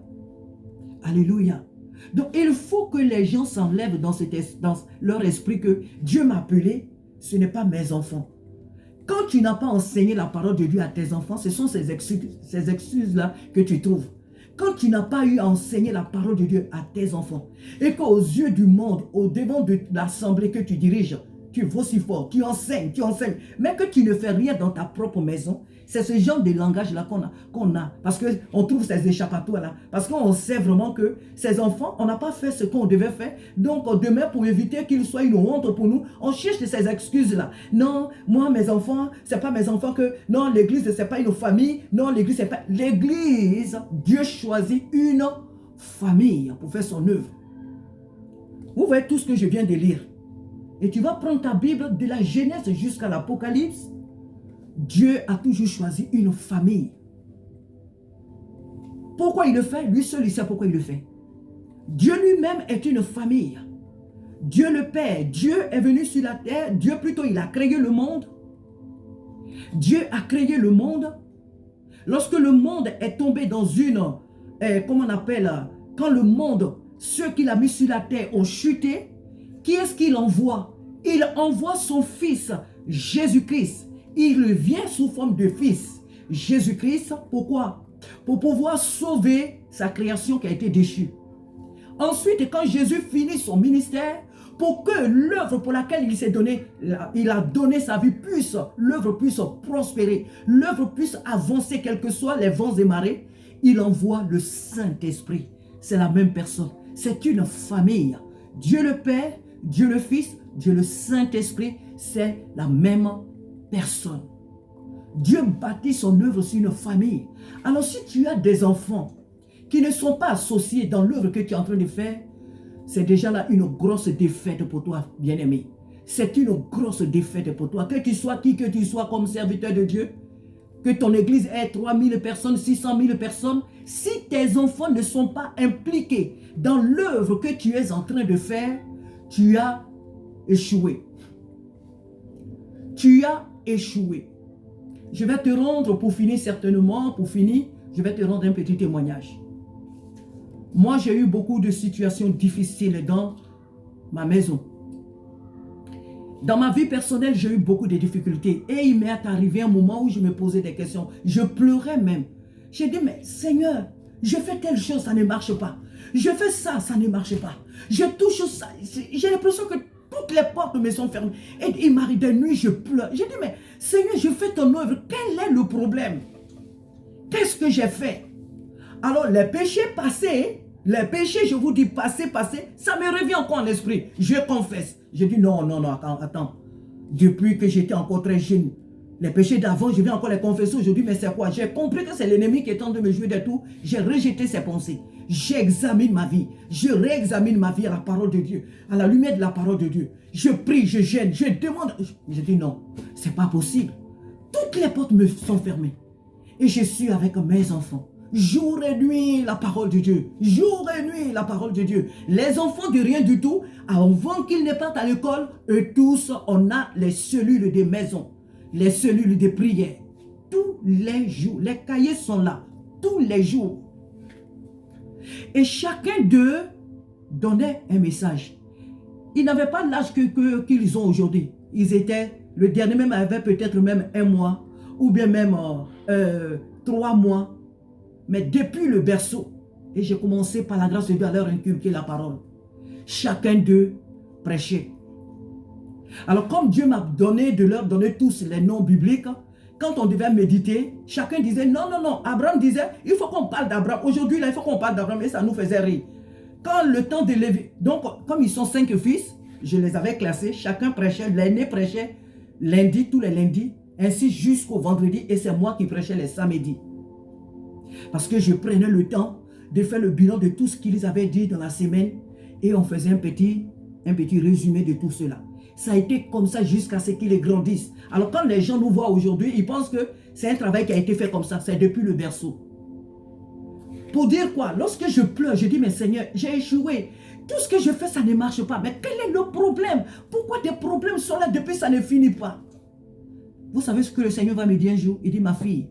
Alléluia. Donc, il faut que les gens s'enlèvent dans leur esprit que Dieu m'a appelé, ce n'est pas mes enfants. Quand tu n'as pas enseigné la parole de Dieu à tes enfants, ce sont ces excuses-là que tu trouves. Quand tu n'as pas eu à enseigner la parole de Dieu à tes enfants, et qu'aux yeux du monde, au devant de l'assemblée que tu diriges, tu vaux si fort, tu enseignes, mais que tu ne fais rien dans ta propre maison, c'est ce genre de langage-là qu'on a. Parce qu'on trouve ces échappatoires-là. Parce qu'on sait vraiment que ces enfants, on n'a pas fait ce qu'on devait faire. Donc, demain, pour éviter qu'ils soient une honte pour nous, on cherche ces excuses-là. Non, moi, mes enfants, ce n'est pas mes enfants que... Non, l'église, ce n'est pas une famille. Non, l'église, c'est pas... L'église, Dieu choisit une famille pour faire son œuvre. Vous voyez tout ce que je viens de lire. Et tu vas prendre ta Bible de la Genèse jusqu'à l'Apocalypse. Dieu a toujours choisi une famille. Pourquoi il le fait? Lui seul, il sait pourquoi il le fait. Dieu lui-même est une famille. Dieu le Père, Dieu est venu sur la terre. Dieu plutôt, il a créé le monde. Dieu a créé le monde. Lorsque le monde est tombé dans une... comment on appelle? Quand le monde, ceux qu'il a mis sur la terre ont chuté, qui est-ce qu'il envoie? Il envoie son fils, Jésus-Christ. Il vient sous forme de fils. Jésus-Christ, pourquoi? Pour pouvoir sauver sa création qui a été déchue. Ensuite, quand Jésus finit son ministère, pour que l'œuvre pour laquelle il s'est donné, il a donné sa vie, l'œuvre puisse prospérer, l'œuvre puisse avancer, quels que soient les vents et marées, il envoie le Saint-Esprit. C'est la même personne. C'est une famille. Dieu le Père, Dieu le Fils, Dieu le Saint-Esprit, c'est la même personne. Dieu bâtit son œuvre sur une famille. Alors si tu as des enfants qui ne sont pas associés dans l'œuvre que tu es en train de faire, c'est déjà là une grosse défaite pour toi, bien-aimé. C'est une grosse défaite pour toi. Que tu sois qui que tu sois comme serviteur de Dieu, que ton église ait 3000 personnes, 600 000 personnes, si tes enfants ne sont pas impliqués dans l'œuvre que tu es en train de faire, tu as échoué. Tu as échoué. Je vais te rendre, pour finir certainement, je vais te rendre un petit témoignage. Moi, j'ai eu beaucoup de situations difficiles dans ma maison. Dans ma vie personnelle, j'ai eu beaucoup de difficultés. Et il m'est arrivé un moment où je me posais des questions. Je pleurais même. J'ai dit, mais Seigneur, je fais telle chose, ça ne marche pas. Je fais ça, ça ne marche pas. Je touche ça. J'ai l'impression que toutes les portes me sont fermées. Et il m'arrive des nuits, je pleure. J'ai dit, mais Seigneur, je fais ton œuvre. Quel est le problème? Qu'est-ce que j'ai fait? Alors, les péchés passés, je vous dis, passé, ça me revient encore en esprit. Je confesse. Je dis, non, attends. Depuis que j'étais encore très jeune, les péchés d'avant, je viens encore les confesser aujourd'hui, mais c'est quoi? J'ai compris que c'est l'ennemi qui est en train de me jouer des tours. J'ai rejeté ces pensées. J'examine ma vie. Je réexamine ma vie à la parole de Dieu, à la lumière de la parole de Dieu. Je prie, je gêne, je demande. Je dis non, c'est pas possible. Toutes les portes me sont fermées. Et je suis avec mes enfants. Jour et nuit, la parole de Dieu. Jour et nuit, la parole de Dieu. Les enfants de rien du tout, avant qu'ils ne partent à l'école, eux tous, on a les cellules des maisons, les cellules de prière. Tous les jours, les cahiers sont là, tous les jours. Et chacun d'eux donnait un message. Ils n'avaient pas l'âge qu'ils ont aujourd'hui. Ils étaient, le dernier même avait peut-être même 1 mois, ou bien même 3 mois. Mais depuis le berceau, et j'ai commencé par la grâce de Dieu à leur inculquer la parole. Chacun d'eux prêchait. Alors comme Dieu m'a donné de leur donner tous les noms bibliques, quand on devait méditer, chacun disait non. Abraham disait, il faut qu'on parle d'Abraham. Aujourd'hui, là, il faut qu'on parle d'Abraham. Et ça nous faisait rire. Quand le temps de lever, donc comme ils sont 5 fils, je les avais classés. Chacun prêchait, l'aîné prêchait lundi, tous les lundis, ainsi jusqu'au vendredi. Et c'est moi qui prêchais les samedis. Parce que je prenais le temps de faire le bilan de tout ce qu'ils avaient dit dans la semaine. Et on faisait un petit résumé de tout cela. Ça a été comme ça jusqu'à ce qu'ils grandissent. Alors quand les gens nous voient aujourd'hui, ils pensent que c'est un travail qui a été fait comme ça. C'est depuis le berceau. Pour dire quoi? Lorsque je pleure, je dis, mais Seigneur, j'ai échoué. Tout ce que je fais, ça ne marche pas. Mais quel est le problème? Pourquoi des problèmes sont là depuis ça ne finit pas? Vous savez ce que le Seigneur va me dire un jour? Il dit, ma fille,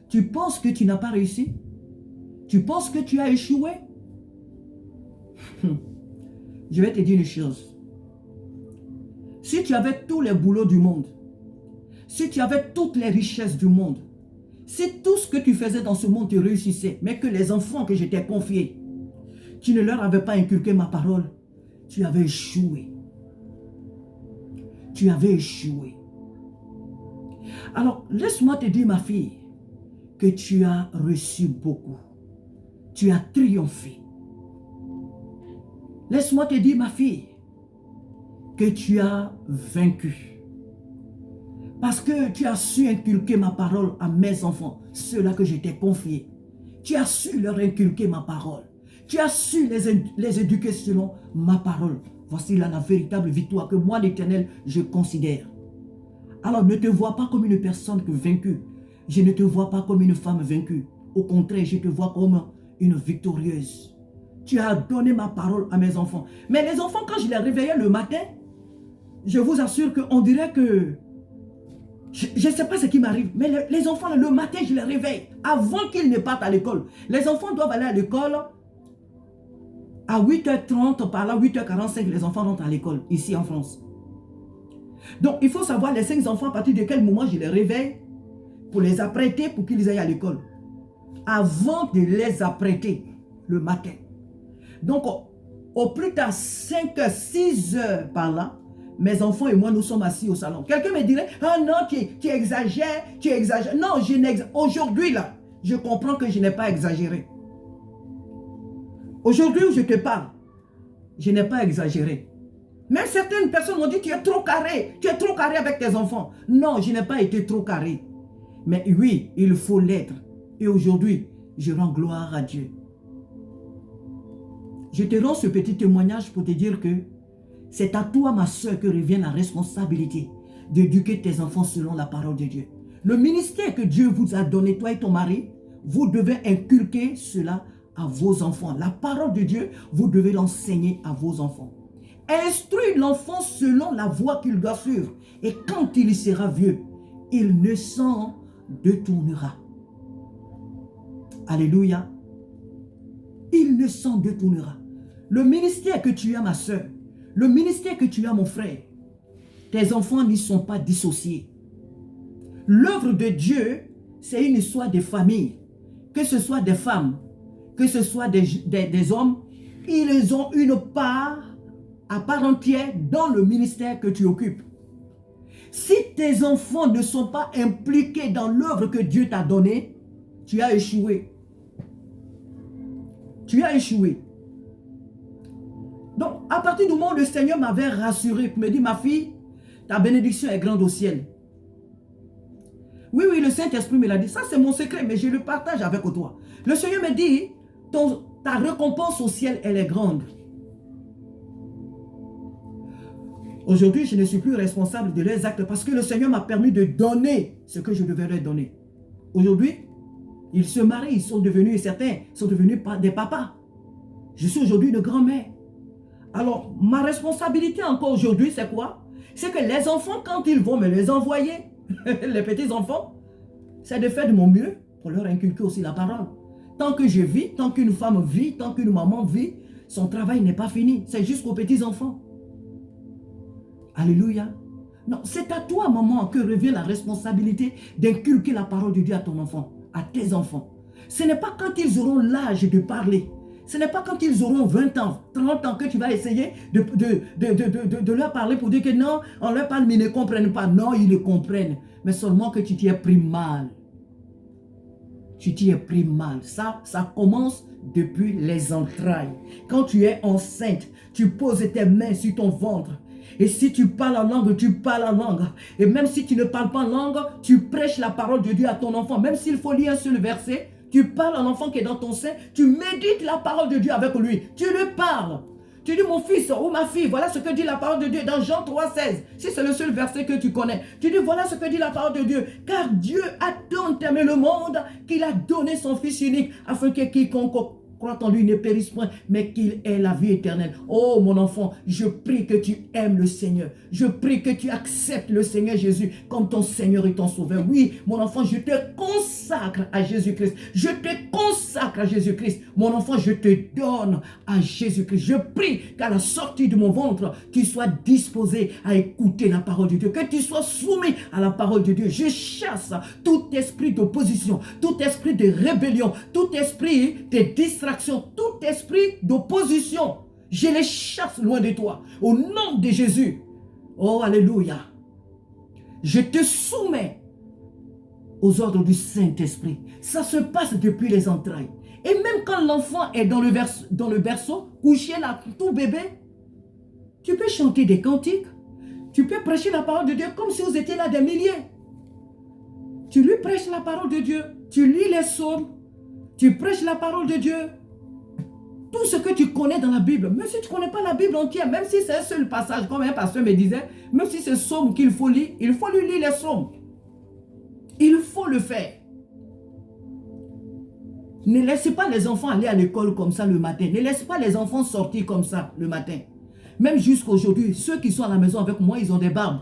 Tu penses que tu n'as pas réussi? Tu penses que tu as échoué? Je vais te dire une chose. Si tu avais tous les boulots du monde, si tu avais toutes les richesses du monde, si tout ce que tu faisais dans ce monde te réussissait, mais que les enfants que je t'ai confiés, tu ne leur avais pas inculqué ma parole, tu avais échoué. Tu avais échoué. Alors, laisse-moi te dire, ma fille, que tu as reçu beaucoup. Tu as triomphé. Laisse-moi te dire, ma fille, que tu as vaincu. Parce que tu as su inculquer ma parole à mes enfants, ceux-là que je t'ai confiés. Tu as su leur inculquer ma parole. Tu as su les éduquer selon ma parole. Voici là la véritable victoire que moi, l'Éternel, je considère. Alors ne te vois pas comme une personne vaincue. Je ne te vois pas comme une femme vaincue. Au contraire, je te vois comme une victorieuse. Tu as donné ma parole à mes enfants. Mais les enfants, quand je les réveillais le matin, je vous assure qu'on dirait que... Je ne sais pas ce qui m'arrive, mais les enfants, le matin, je les réveille avant qu'ils ne partent à l'école. Les enfants doivent aller à l'école à 8h30, par là, 8h45, les enfants rentrent à l'école, ici en France. Donc, il faut savoir les 5 enfants, à partir de quel moment je les réveille pour les apprêter pour qu'ils aillent à l'école. Avant de les apprêter le matin. Donc, au plus tard 5h, 6h par là, mes enfants et moi, nous sommes assis au salon. Quelqu'un me dirait, ah non, tu exagères, tu exagères. Non, je n'exagère. Aujourd'hui, là, je comprends que je n'ai pas exagéré. Aujourd'hui où je te parle, je n'ai pas exagéré. Même certaines personnes m'ont dit, tu es trop carré avec tes enfants. Non, je n'ai pas été trop carré. Mais oui, il faut l'être. Et aujourd'hui, je rends gloire à Dieu. Je te rends ce petit témoignage pour te dire que c'est à toi, ma soeur, que revient la responsabilité d'éduquer tes enfants selon la parole de Dieu. Le ministère que Dieu vous a donné, toi et ton mari, vous devez inculquer cela à vos enfants. La parole de Dieu, vous devez l'enseigner à vos enfants. Instruis l'enfant selon la voie qu'il doit suivre. Et quand il sera vieux, il ne s'en détournera. Alléluia. Il ne s'en détournera. Le ministère que tu as, ma soeur, le ministère que tu as, mon frère, tes enfants n'y sont pas dissociés. L'œuvre de Dieu, c'est une histoire de famille. Que ce soit des femmes, que ce soit des hommes, ils ont une part à part entière dans le ministère que tu occupes. Si tes enfants ne sont pas impliqués dans l'œuvre que Dieu t'a donnée, tu as échoué. Tu as échoué. Donc, à partir du moment où le Seigneur m'avait rassuré, me dit, ma fille, ta bénédiction est grande au ciel. Oui, oui, le Saint-Esprit me l'a dit. Ça, c'est mon secret, mais je le partage avec toi. Le Seigneur me dit, ta récompense au ciel, elle est grande. Aujourd'hui, je ne suis plus responsable de leurs actes parce que le Seigneur m'a permis de donner ce que je devais leur donner. Aujourd'hui, ils se marient, ils sont devenus, certains sont devenus des papas. Je suis aujourd'hui une grand-mère. Alors, ma responsabilité encore aujourd'hui, c'est quoi? C'est que les enfants, quand ils vont me les envoyer, les petits enfants, c'est de faire de mon mieux pour leur inculquer aussi la parole. Tant que je vis, tant qu'une femme vit, tant qu'une maman vit, son travail n'est pas fini. C'est jusqu'aux petits enfants. Alléluia. Non, c'est à toi, maman, que revient la responsabilité d'inculquer la parole de Dieu à ton enfant, à tes enfants. Ce n'est pas quand ils auront l'âge de parler. Ce n'est pas quand ils auront 20 ans, 30 ans que tu vas essayer de leur parler pour dire que non, on leur parle mais ils ne comprennent pas. Non, ils le comprennent. Mais seulement que tu t'y es pris mal. Tu t'y es pris mal. Ça commence depuis les entrailles. Quand tu es enceinte, tu poses tes mains sur ton ventre. Et si tu parles en langue, tu parles en langue. Et même si tu ne parles pas en langue, tu prêches la parole de Dieu à ton enfant. Même s'il faut lire un seul verset, tu parles à l'enfant qui est dans ton sein, tu médites la parole de Dieu avec lui. Tu lui parles. Tu dis, mon fils ou ma fille, voilà ce que dit la parole de Dieu dans Jean 3,16. Si c'est le seul verset que tu connais. Tu dis, voilà ce que dit la parole de Dieu. Car Dieu a tant aimé le monde qu'il a donné son Fils unique afin que quiconque croient en lui ne périssent point, mais qu'il ait la vie éternelle. Oh mon enfant, je prie que tu aimes le Seigneur. Je prie que tu acceptes le Seigneur Jésus comme ton Seigneur et ton Sauveur. Oui, mon enfant, je te consacre à Jésus-Christ. Je te consacre à Jésus-Christ. Mon enfant, je te donne à Jésus-Christ. Je prie qu'à la sortie de mon ventre, tu sois disposé à écouter la parole de Dieu. Que tu sois soumis à la parole de Dieu. Je chasse tout esprit d'opposition, tout esprit de rébellion, tout esprit de distraction, tout esprit d'opposition. Je les chasse loin de toi. Au nom de Jésus. Oh, alléluia. Je te soumets aux ordres du Saint-Esprit. Ça se passe depuis les entrailles. Et même quand l'enfant est dans le berceau, couché là, tout bébé, tu peux chanter des cantiques. Tu peux prêcher la parole de Dieu comme si vous étiez là des milliers. Tu lui prêches la parole de Dieu. Tu lis les psaumes. Tu prêches la parole de Dieu. Tout ce que tu connais dans la Bible, même si tu ne connais pas la Bible entière, même si c'est un seul passage, comme un pasteur me disait, même si c'est psaume qu'il faut lire, il faut lui lire les psaumes. Il faut le faire. Ne laissez pas les enfants aller à l'école comme ça le matin. Ne laissez pas les enfants sortir comme ça le matin. Même jusqu'à aujourd'hui, ceux qui sont à la maison avec moi, ils ont des barbes.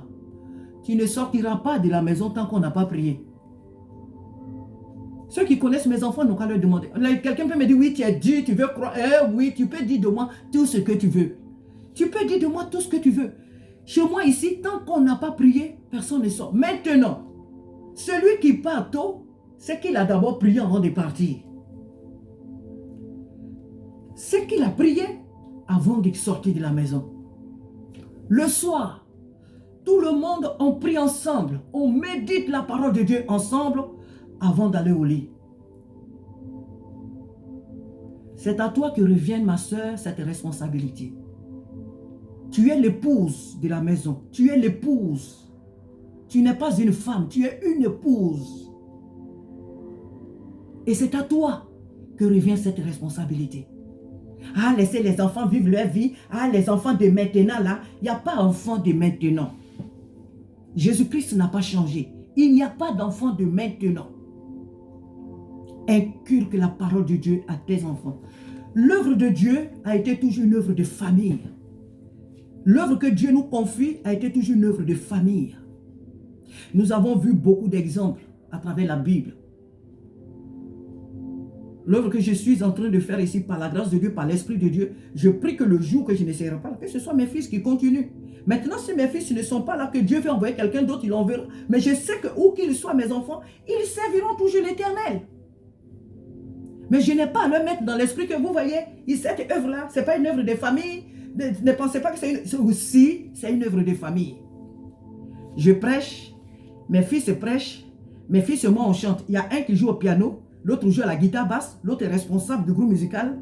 Tu ne sortiras pas de la maison tant qu'on n'a pas prié. Ceux qui connaissent mes enfants n'ont qu'à leur demander. Quelqu'un peut me dire, oui, tu es Dieu, tu veux croire. Oui, tu peux dire de moi tout ce que tu veux. Tu peux dire de moi tout ce que tu veux. Chez moi ici, tant qu'on n'a pas prié, personne ne sort. Maintenant, celui qui part tôt, c'est qu'il a d'abord prié avant de partir. C'est qu'il a prié avant de sortir de la maison. Le soir, tout le monde, on prie ensemble. On médite la parole de Dieu ensemble avant d'aller au lit. C'est à toi que revient, ma soeur, cette responsabilité. Tu es l'épouse de la maison. Tu es l'épouse. Tu n'es pas une femme, tu es une épouse. Et c'est à toi que revient cette responsabilité. Ah, laissez les enfants vivre leur vie. Ah, les enfants de maintenant, là, il n'y a pas d'enfants de maintenant. Jésus-Christ n'a pas changé. Il n'y a pas d'enfants de maintenant. Inculque la parole de Dieu à tes enfants. L'œuvre de Dieu a été toujours une œuvre de famille. L'œuvre que Dieu nous confie a été toujours une œuvre de famille. Nous avons vu beaucoup d'exemples à travers la Bible. L'œuvre que je suis en train de faire ici par la grâce de Dieu, par l'Esprit de Dieu, je prie que le jour que je ne serai pas là, que ce soit mes fils qui continuent. Maintenant, si mes fils ne sont pas là, que Dieu veut envoyer quelqu'un d'autre, il enverra. Mais je sais que où qu'ils soient mes enfants, ils serviront toujours l'Éternel. Mais je n'ai pas à le mettre dans l'esprit que vous voyez, cette œuvre-là, ce n'est pas une œuvre de famille. Ne pensez pas que c'est aussi, c'est une œuvre de famille. Je prêche, mes fils prêchent, mes fils et moi on chante. Il y a un qui joue au piano, l'autre joue à la guitare basse, l'autre est responsable du groupe musical.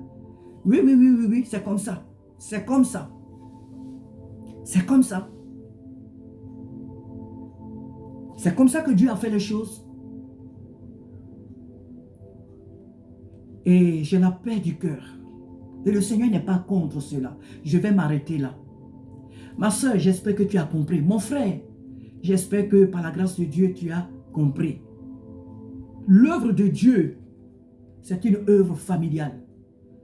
Oui, c'est comme ça. C'est comme ça. C'est comme ça. C'est comme ça que Dieu a fait les choses. Et j'ai la paix du cœur. Et le Seigneur n'est pas contre cela. Je vais m'arrêter là. Ma soeur, j'espère que tu as compris. Mon frère, j'espère que par la grâce de Dieu, tu as compris. L'œuvre de Dieu, c'est une œuvre familiale.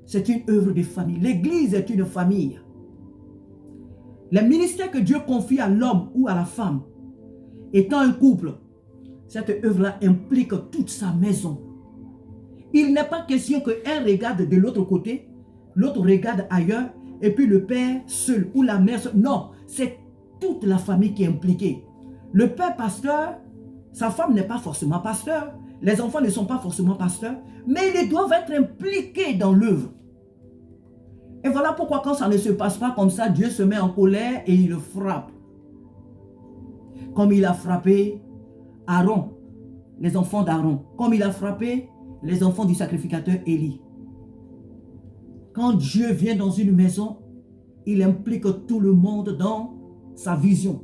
C'est une œuvre de famille. L'Église est une famille. Les ministères que Dieu confie à l'homme ou à la femme, étant un couple, cette œuvre-là implique toute sa maison. Il n'est pas question qu'un regarde de l'autre côté, l'autre regarde ailleurs, et puis le père seul ou la mère seule. Non, c'est toute la famille qui est impliquée. Le père pasteur, sa femme n'est pas forcément pasteur, les enfants ne sont pas forcément pasteurs, mais ils doivent être impliqués dans l'œuvre. Et voilà pourquoi quand ça ne se passe pas comme ça, Dieu se met en colère et il le frappe. Comme il a frappé Aaron, les enfants d'Aaron, comme il a frappé les enfants du sacrificateur Élie. Quand Dieu vient dans une maison, il implique tout le monde dans sa vision.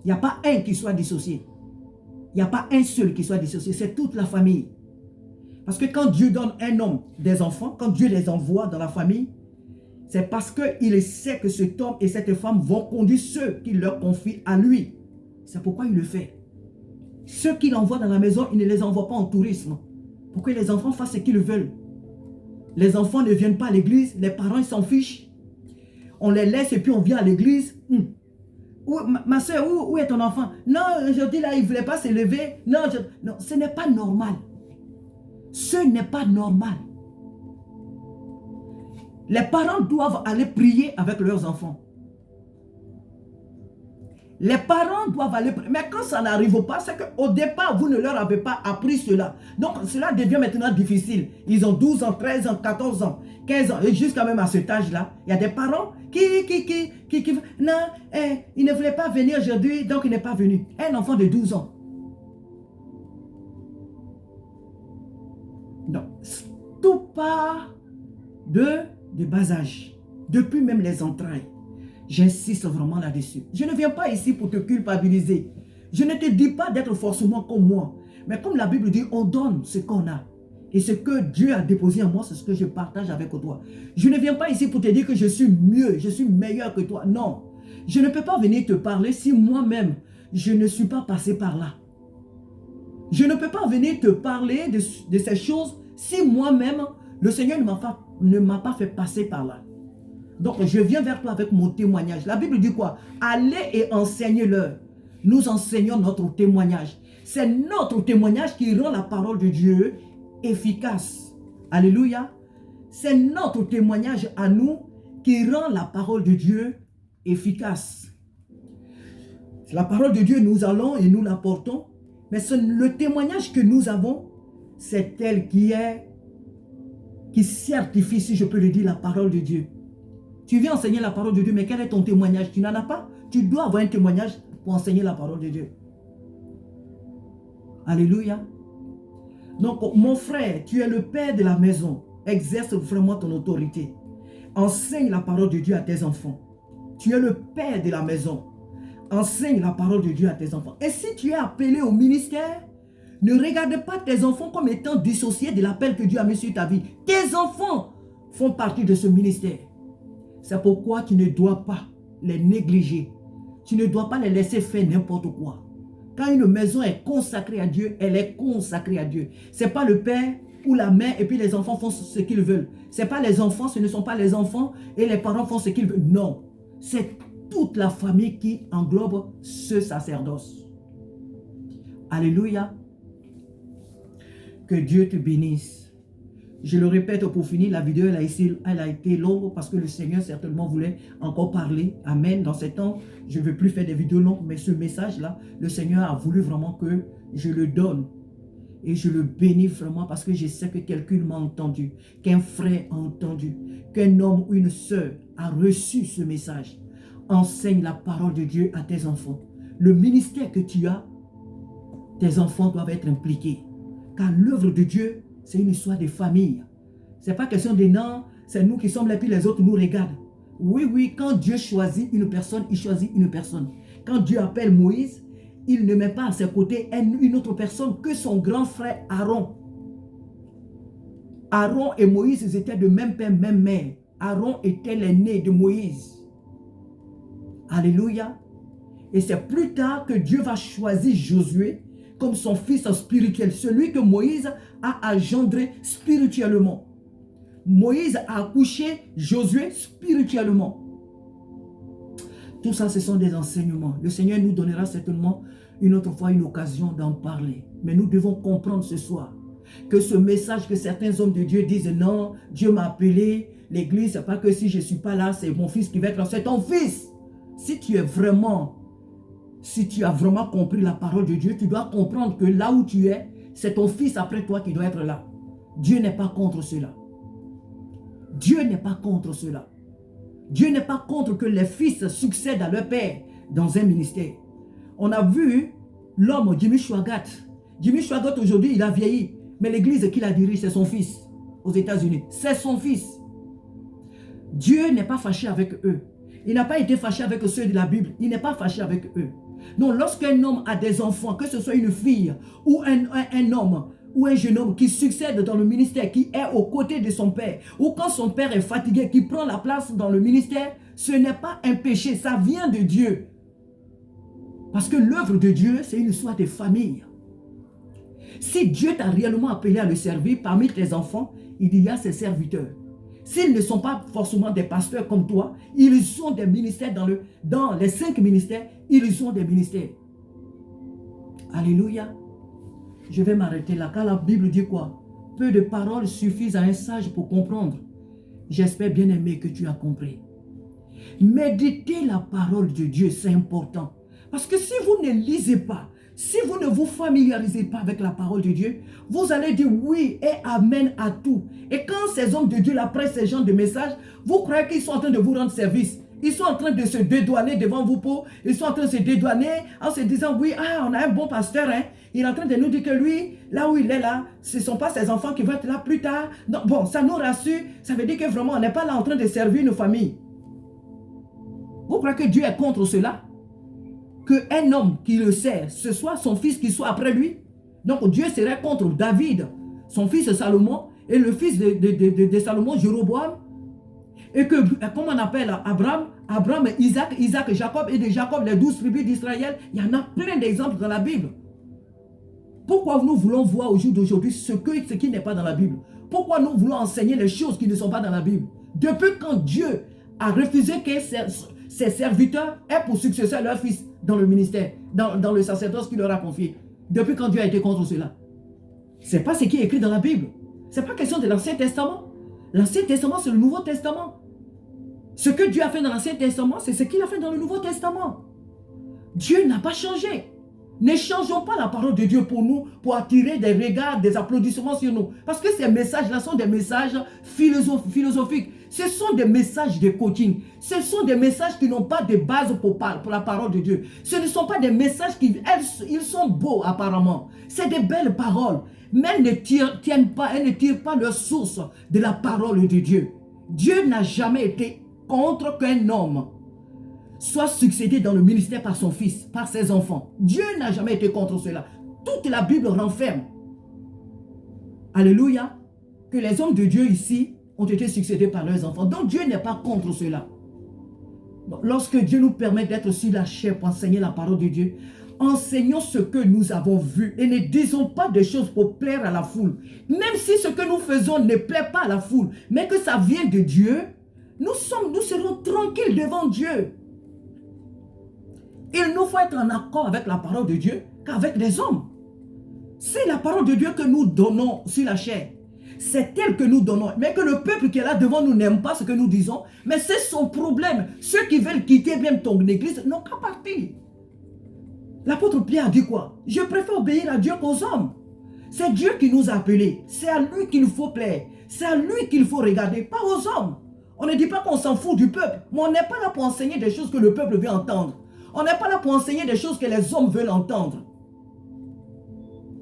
Il n'y a pas un qui soit dissocié. Il n'y a pas un seul qui soit dissocié. C'est toute la famille. Parce que quand Dieu donne un homme des enfants, quand Dieu les envoie dans la famille, c'est parce qu'il sait que cet homme et cette femme vont conduire ceux qu'il leur confie à lui. C'est pourquoi il le fait. Ceux qu'il envoie dans la maison, il ne les envoie pas en tourisme. Pour que les enfants fassent ce qu'ils veulent. Les enfants ne viennent pas à l'église, les parents ils s'en fichent. On les laisse et puis on vient à l'église. Ma soeur, où est ton enfant? Non, aujourd'hui là, il ne voulait pas se lever. Non, non, ce n'est pas normal. Ce n'est pas normal. Les parents doivent aller prier avec leurs enfants. Les parents doivent aller prier. Mais quand ça n'arrive pas, c'est qu'au départ, vous ne leur avez pas appris cela. Donc, cela devient maintenant difficile. Ils ont 12 ans, 13 ans, 14 ans, 15 ans. Et jusqu'à même à cet âge-là, il y a des parents qui non, il ne voulait pas venir aujourd'hui, donc il n'est pas venu. Un enfant de 12 ans. Non, tout part de bas âge. Depuis même les entrailles. J'insiste vraiment là-dessus. Je ne viens pas ici pour te culpabiliser. Je ne te dis pas d'être forcément comme moi. Mais comme la Bible dit, on donne ce qu'on a. Et ce que Dieu a déposé en moi, c'est ce que je partage avec toi. Je ne viens pas ici pour te dire que je suis mieux, je suis meilleur que toi. Non. Je ne peux pas venir te parler si moi-même, je ne suis pas passé par là. Je ne peux pas venir te parler de ces choses si moi-même, le Seigneur ne m'a pas fait passer par là. Donc, je viens vers toi avec mon témoignage. La Bible dit quoi? Allez et enseignez-leur. Nous enseignons notre témoignage. C'est notre témoignage qui rend la parole de Dieu efficace. Alléluia. C'est notre témoignage à nous qui rend la parole de Dieu efficace. La parole de Dieu, nous allons et nous l'apportons. Mais le témoignage que nous avons, c'est elle qui certifie, si je peux le dire, la parole de Dieu. Tu viens enseigner la parole de Dieu, mais quel est ton témoignage? Tu n'en as pas. Tu dois avoir un témoignage pour enseigner la parole de Dieu. Alléluia. Donc, mon frère, tu es le père de la maison. Exerce vraiment ton autorité. Enseigne la parole de Dieu à tes enfants. Tu es le père de la maison. Enseigne la parole de Dieu à tes enfants. Et si tu es appelé au ministère, ne regarde pas tes enfants comme étant dissociés de l'appel que Dieu a mis sur ta vie. Tes enfants font partie de ce ministère. C'est pourquoi tu ne dois pas les négliger. Tu ne dois pas les laisser faire n'importe quoi. Quand une maison est consacrée à Dieu, elle est consacrée à Dieu. Ce n'est pas le père ou la mère et puis les enfants font ce qu'ils veulent. Ce n'est pas les enfants, ce ne sont pas les enfants et les parents font ce qu'ils veulent. Non, c'est toute la famille qui englobe ce sacerdoce. Alléluia. Que Dieu te bénisse. Je le répète pour finir, la vidéo elle a été longue parce que le Seigneur certainement voulait encore parler. Amen. Dans ces temps, je ne veux plus faire des vidéos longues, mais ce message-là, le Seigneur a voulu vraiment que je le donne. Et je le bénis vraiment parce que je sais que quelqu'un m'a entendu, qu'un frère a entendu, qu'un homme ou une sœur a reçu ce message. Enseigne la parole de Dieu à tes enfants. Le ministère que tu as, tes enfants doivent être impliqués. Car l'œuvre de Dieu, c'est une histoire de famille. Ce n'est pas question de non, c'est nous qui sommes là, puis les autres nous regardent. Oui, oui, quand Dieu choisit une personne, il choisit une personne. Quand Dieu appelle Moïse, il ne met pas à ses côtés une autre personne que son grand frère Aaron. Aaron et Moïse, ils étaient de même père, même mère. Aaron était l'aîné de Moïse. Alléluia. Et c'est plus tard que Dieu va choisir Josué comme son fils spirituel, celui que Moïse a engendré spirituellement. Moïse a accouché Josué spirituellement. Tout ça, ce sont des enseignements. Le Seigneur nous donnera certainement une autre fois une occasion d'en parler. Mais nous devons comprendre ce soir que ce message que certains hommes de Dieu disent, non, Dieu m'a appelé, l'église, c'est pas que si je ne suis pas là, c'est mon fils qui va être là, c'est ton fils. Si tu as vraiment compris la parole de Dieu, tu dois comprendre que là où tu es, c'est ton fils après toi qui doit être là. Dieu n'est pas contre cela. Dieu n'est pas contre cela. Dieu n'est pas contre que les fils succèdent à leur père dans un ministère. On a vu l'homme Jimmy Swaggart. Jimmy Swaggart aujourd'hui, il a vieilli. Mais l'église qu'il a dirigée, c'est son fils aux États-Unis. C'est son fils. Dieu n'est pas fâché avec eux. Il n'a pas été fâché avec ceux de la Bible. Il n'est pas fâché avec eux. Non, lorsqu'un homme a des enfants, que ce soit une fille ou un homme ou un jeune homme qui succède dans le ministère, qui est aux côtés de son père, ou quand son père est fatigué, qui prend la place dans le ministère, ce n'est pas un péché, ça vient de Dieu. Parce que l'œuvre de Dieu, c'est une histoire de famille. Si Dieu t'a réellement appelé à le servir parmi tes enfants, il y a ses serviteurs. S'ils ne sont pas forcément des pasteurs comme toi, ils ont des ministères dans les 5 ministères, ils ont des ministères. Alléluia. Je vais m'arrêter là, car la Bible dit quoi? Peu de paroles suffisent à un sage pour comprendre. J'espère, bien aimé, que tu as compris. Méditez la parole de Dieu, c'est important. Parce que si vous ne lisez pas, si vous ne vous familiarisez pas avec la parole de Dieu, vous allez dire oui et amen à tout. Et quand ces hommes de Dieu là prennent ces genres de messages, vous croyez qu'ils sont en train de vous rendre service. Ils sont en train de se dédouaner devant vous. Ils sont en train de se dédouaner en se disant oui, on a un bon pasteur. Hein. Il est en train de nous dire que lui, là où il est là, ce ne sont pas ses enfants qui vont être là plus tard. Non, bon, ça nous rassure. Ça veut dire que vraiment, on n'est pas là en train de servir nos familles. Vous croyez que Dieu est contre cela? Qu'un homme qui le sert, ce soit son fils qui soit après lui. Donc Dieu serait contre David, son fils Salomon, et le fils de Salomon, Jéroboam. Et que, comme on appelle Abraham, Isaac, Jacob, et de Jacob, les 12 tribus d'Israël. Il y en a plein d'exemples dans la Bible. Pourquoi nous voulons voir au jour d'aujourd'hui ce qui n'est pas dans la Bible? Pourquoi nous voulons enseigner les choses qui ne sont pas dans la Bible? Depuis quand Dieu a refusé que ses serviteurs aient pour successeur leur fils dans le ministère, dans le sacerdoce qu'il leur a confié? Depuis quand Dieu a été contre cela? Ce n'est pas ce qui est écrit dans la Bible. Ce n'est pas question de l'Ancien Testament. L'Ancien Testament, c'est le Nouveau Testament. Ce que Dieu a fait dans l'Ancien Testament, c'est ce qu'il a fait dans le Nouveau Testament. Dieu n'a pas changé. Ne changeons pas la parole de Dieu pour nous, pour attirer des regards, des applaudissements sur nous. Parce que ces messages-là sont des messages philosophiques. Ce sont des messages de coaching. Ce sont des messages qui n'ont pas de base pour la parole de Dieu. Ce ne sont pas des messages ils sont beaux apparemment. C'est des belles paroles. Mais elles ne tirent pas leur source de la parole de Dieu. Dieu n'a jamais été contre qu'un homme soit succédé dans le ministère par son fils, par ses enfants. Dieu n'a jamais été contre cela. Toute la Bible renferme. Alléluia. Que les hommes de Dieu ici ont été succédés par leurs enfants. Donc Dieu n'est pas contre cela. Donc, lorsque Dieu nous permet d'être sur la chair pour enseigner la parole de Dieu, enseignons ce que nous avons vu et ne disons pas des choses pour plaire à la foule. Même si ce que nous faisons ne plaît pas à la foule, mais que ça vient de Dieu, nous serons tranquilles devant Dieu. Il nous faut être en accord avec la parole de Dieu qu'avec les hommes. C'est la parole de Dieu que nous donnons sur la chair. C'est elle que nous donnons. Mais que le peuple qui est là devant nous n'aime pas ce que nous disons, mais c'est son problème. Ceux qui veulent quitter même ton église n'ont qu'à partir. L'apôtre Pierre a dit quoi? Je préfère obéir à Dieu qu'aux hommes. C'est Dieu qui nous a appelés. C'est à lui qu'il faut plaire. C'est à lui qu'il faut regarder, pas aux hommes. On ne dit pas qu'on s'en fout du peuple, mais on n'est pas là pour enseigner des choses que le peuple veut entendre. On n'est pas là pour enseigner des choses que les hommes veulent entendre.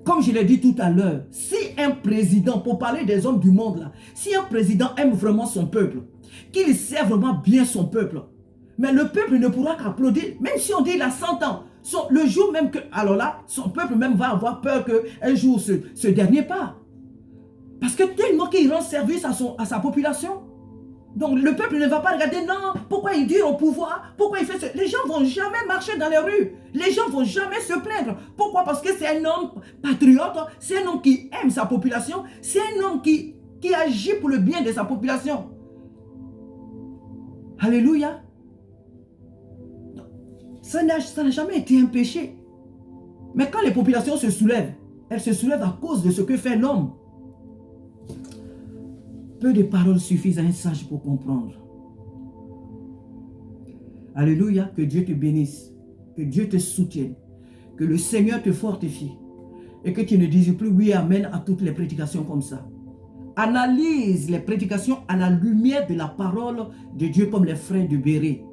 Comme je l'ai dit tout à l'heure, si un président, pour parler des hommes du monde là, si un président aime vraiment son peuple, qu'il sert vraiment bien son peuple, mais le peuple ne pourra qu'applaudir, même si on dit il a 100 ans, le jour même que, alors là, son peuple même va avoir peur qu'un jour ce dernier part. Parce que tellement qu'il rend service à sa population. Donc le peuple ne va pas regarder, non, pourquoi il dit au pouvoir, pourquoi il fait ça. Les gens ne vont jamais marcher dans les rues, les gens ne vont jamais se plaindre. Pourquoi? Parce que c'est un homme patriote, c'est un homme qui aime sa population, c'est un homme qui agit pour le bien de sa population. Alléluia. Ça n'a jamais été un péché. Mais quand les populations se soulèvent, elles se soulèvent à cause de ce que fait l'homme. Peu de paroles suffisent à un sage pour comprendre. Alléluia, que Dieu te bénisse, que Dieu te soutienne, que le Seigneur te fortifie et que tu ne dises plus oui, amen à toutes les prédications comme ça. Analyse les prédications à la lumière de la parole de Dieu comme les frères de Bérée.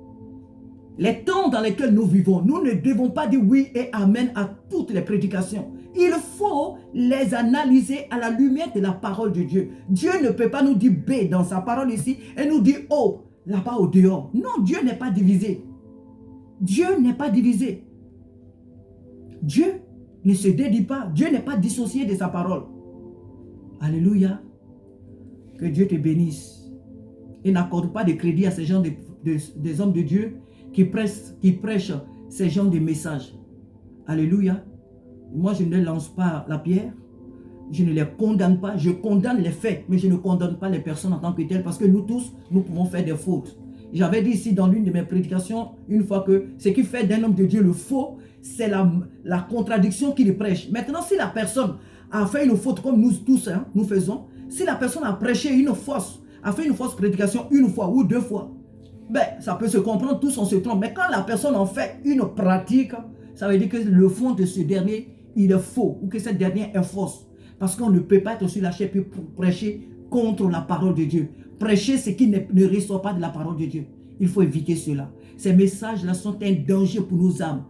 Les temps dans lesquels nous vivons, nous ne devons pas dire oui et amen à toutes les prédications. Il faut les analyser à la lumière de la parole de Dieu. Dieu ne peut pas nous dire B dans sa parole ici et nous dire O là-bas au dehors. Non, Dieu n'est pas divisé. Dieu n'est pas divisé. Dieu ne se dédie pas. Dieu n'est pas dissocié de sa parole. Alléluia. Que Dieu te bénisse. Et n'accorde pas de crédit à ces gens des hommes de Dieu qui prêchent ces genres de messages. Alléluia. Moi, je ne lance pas la pierre. Je ne les condamne pas, je condamne les faits, mais je ne condamne pas les personnes en tant que telles parce que nous tous, nous pouvons faire des fautes. J'avais dit ici dans l'une de mes prédications, une fois que ce qui fait d'un homme de Dieu le faux, c'est la contradiction qu'il prêche. Maintenant, si la personne a fait une faute comme nous tous, hein, nous faisons, si la personne a prêché a fait une fausse prédication une fois ou deux fois, ben, ça peut se comprendre, tous on se trompe. Mais quand la personne en fait une pratique, ça veut dire que le fond de ce dernier, il est faux, ou que cette dernière est fausse. Parce qu'on ne peut pas être sur la chair pour prêcher contre la parole de Dieu. Prêcher ce qui ne ressort pas de la parole de Dieu. Il faut éviter cela. Ces messages-là sont un danger pour nos âmes.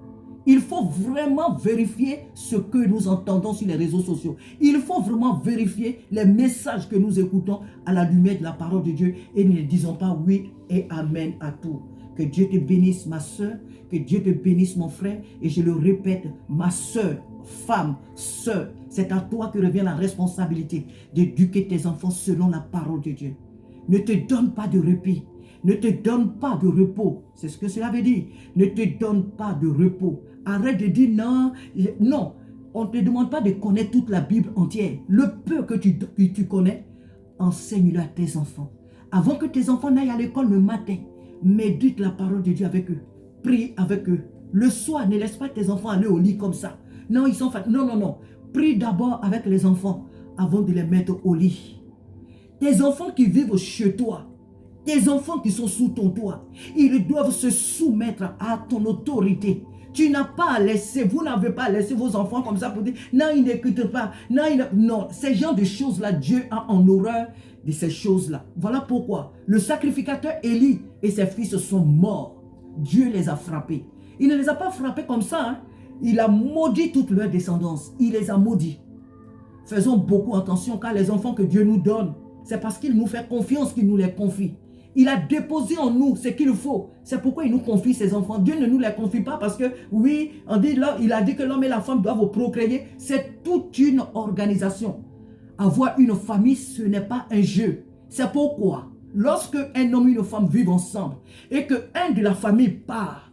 Il faut vraiment vérifier ce que nous entendons sur les réseaux sociaux. Il faut vraiment vérifier les messages que nous écoutons à la lumière de la parole de Dieu et ne disons pas oui et amen à tout. Que Dieu te bénisse, ma soeur, que Dieu te bénisse, mon frère, et je le répète, ma soeur, femme, soeur, c'est à toi que revient la responsabilité d'éduquer tes enfants selon la parole de Dieu. Ne te donne pas de répit, ne te donne pas de repos, c'est ce que cela veut dire, ne te donne pas de repos. Arrête de dire non, non, on ne te demande pas de connaître toute la Bible entière. Le peu que tu connais, enseigne-le à tes enfants. Avant que tes enfants n'aillent à l'école le matin, médite la parole de Dieu avec eux. Prie avec eux. Le soir, ne laisse pas tes enfants aller au lit comme ça. Non, ils sont fatigués. Non, non, non. Prie d'abord avec les enfants avant de les mettre au lit. Tes enfants qui vivent chez toi, tes enfants qui sont sous ton toit, ils doivent se soumettre à ton autorité. Tu n'as pas à laisser, vous n'avez pas à laisser vos enfants comme ça pour dire non, ils n'écoutent pas. Non, ces genres de choses-là, Dieu a en horreur de ces choses-là. Voilà pourquoi le sacrificateur Élie et ses fils sont morts. Dieu les a frappés. Il ne les a pas frappés comme ça. Hein. Il a maudit toute leur descendance. Il les a maudits. Faisons beaucoup attention car les enfants que Dieu nous donne, c'est parce qu'il nous fait confiance qu'il nous les confie. Il a déposé en nous ce qu'il faut. C'est pourquoi il nous confie ses enfants. Dieu ne nous les confie pas parce que, oui, il a dit que l'homme et la femme doivent procréer. C'est toute une organisation. Avoir une famille, ce n'est pas un jeu. C'est pourquoi, lorsque un homme et une femme vivent ensemble et qu'un de la famille part,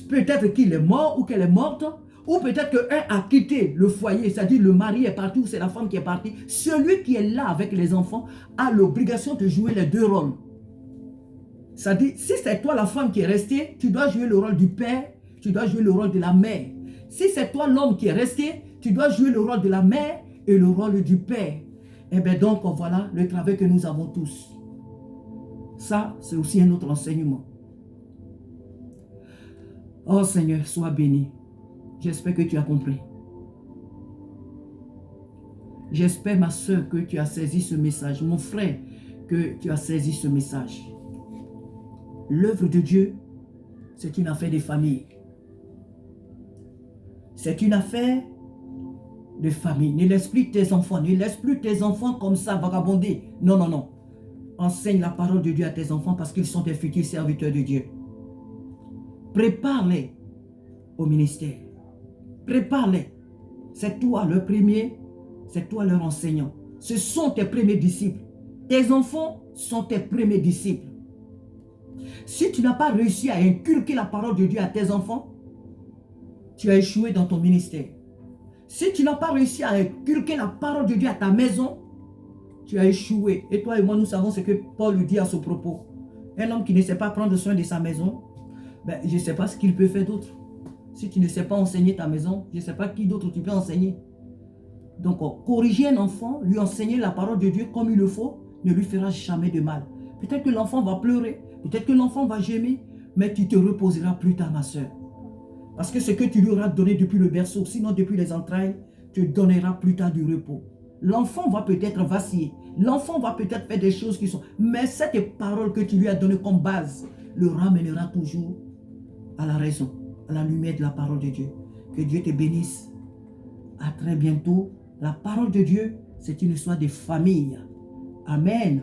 peut-être qu'il est mort ou qu'elle est morte, ou peut-être qu'un a quitté le foyer, c'est-à-dire le mari est parti ou c'est la femme qui est partie, celui qui est là avec les enfants a l'obligation de jouer les deux rôles. C'est-à-dire, si c'est toi la femme qui est restée, tu dois jouer le rôle du père, tu dois jouer le rôle de la mère. Si c'est toi l'homme qui est resté, tu dois jouer le rôle de la mère et le rôle du père. Et bien donc, voilà le travail que nous avons tous. Ça, c'est aussi un autre enseignement. Oh Seigneur, sois béni. J'espère que tu as compris. J'espère, ma soeur, que tu as saisi ce message. Mon frère, que tu as saisi ce message. L'œuvre de Dieu, c'est une affaire de famille. C'est une affaire de famille. Ne laisse plus tes enfants. Ne laisse plus tes enfants comme ça vagabonder. Non, non, non. Enseigne la parole de Dieu à tes enfants parce qu'ils sont des futurs serviteurs de Dieu. Prépare-les au ministère. Prépare-les. C'est toi le premier, c'est toi leur enseignant. Ce sont tes premiers disciples. Tes enfants sont tes premiers disciples. Si tu n'as pas réussi à inculquer la parole de Dieu à tes enfants, tu as échoué dans ton ministère. Si tu n'as pas réussi à inculquer la parole de Dieu à ta maison, tu as échoué. Et toi et moi, nous savons ce que Paul dit à ce propos. Un homme qui ne sait pas prendre soin de sa maison, ben, je ne sais pas ce qu'il peut faire d'autre. Si tu ne sais pas enseigner ta maison, je ne sais pas qui d'autre tu peux enseigner. Donc, corriger un enfant, lui enseigner la parole de Dieu comme il le faut, ne lui fera jamais de mal. Peut-être que l'enfant va pleurer, peut-être que l'enfant va gémir, mais tu te reposeras plus tard, ma soeur. Parce que ce que tu lui auras donné depuis le berceau, sinon depuis les entrailles, te donnera plus tard du repos. L'enfant va peut-être vaciller, l'enfant va peut-être faire des choses qui sont... Mais cette parole que tu lui as donnée comme base, le ramènera toujours à la raison, à la lumière de la parole de Dieu. Que Dieu te bénisse. À très bientôt. La parole de Dieu, c'est une histoire de famille. Amen.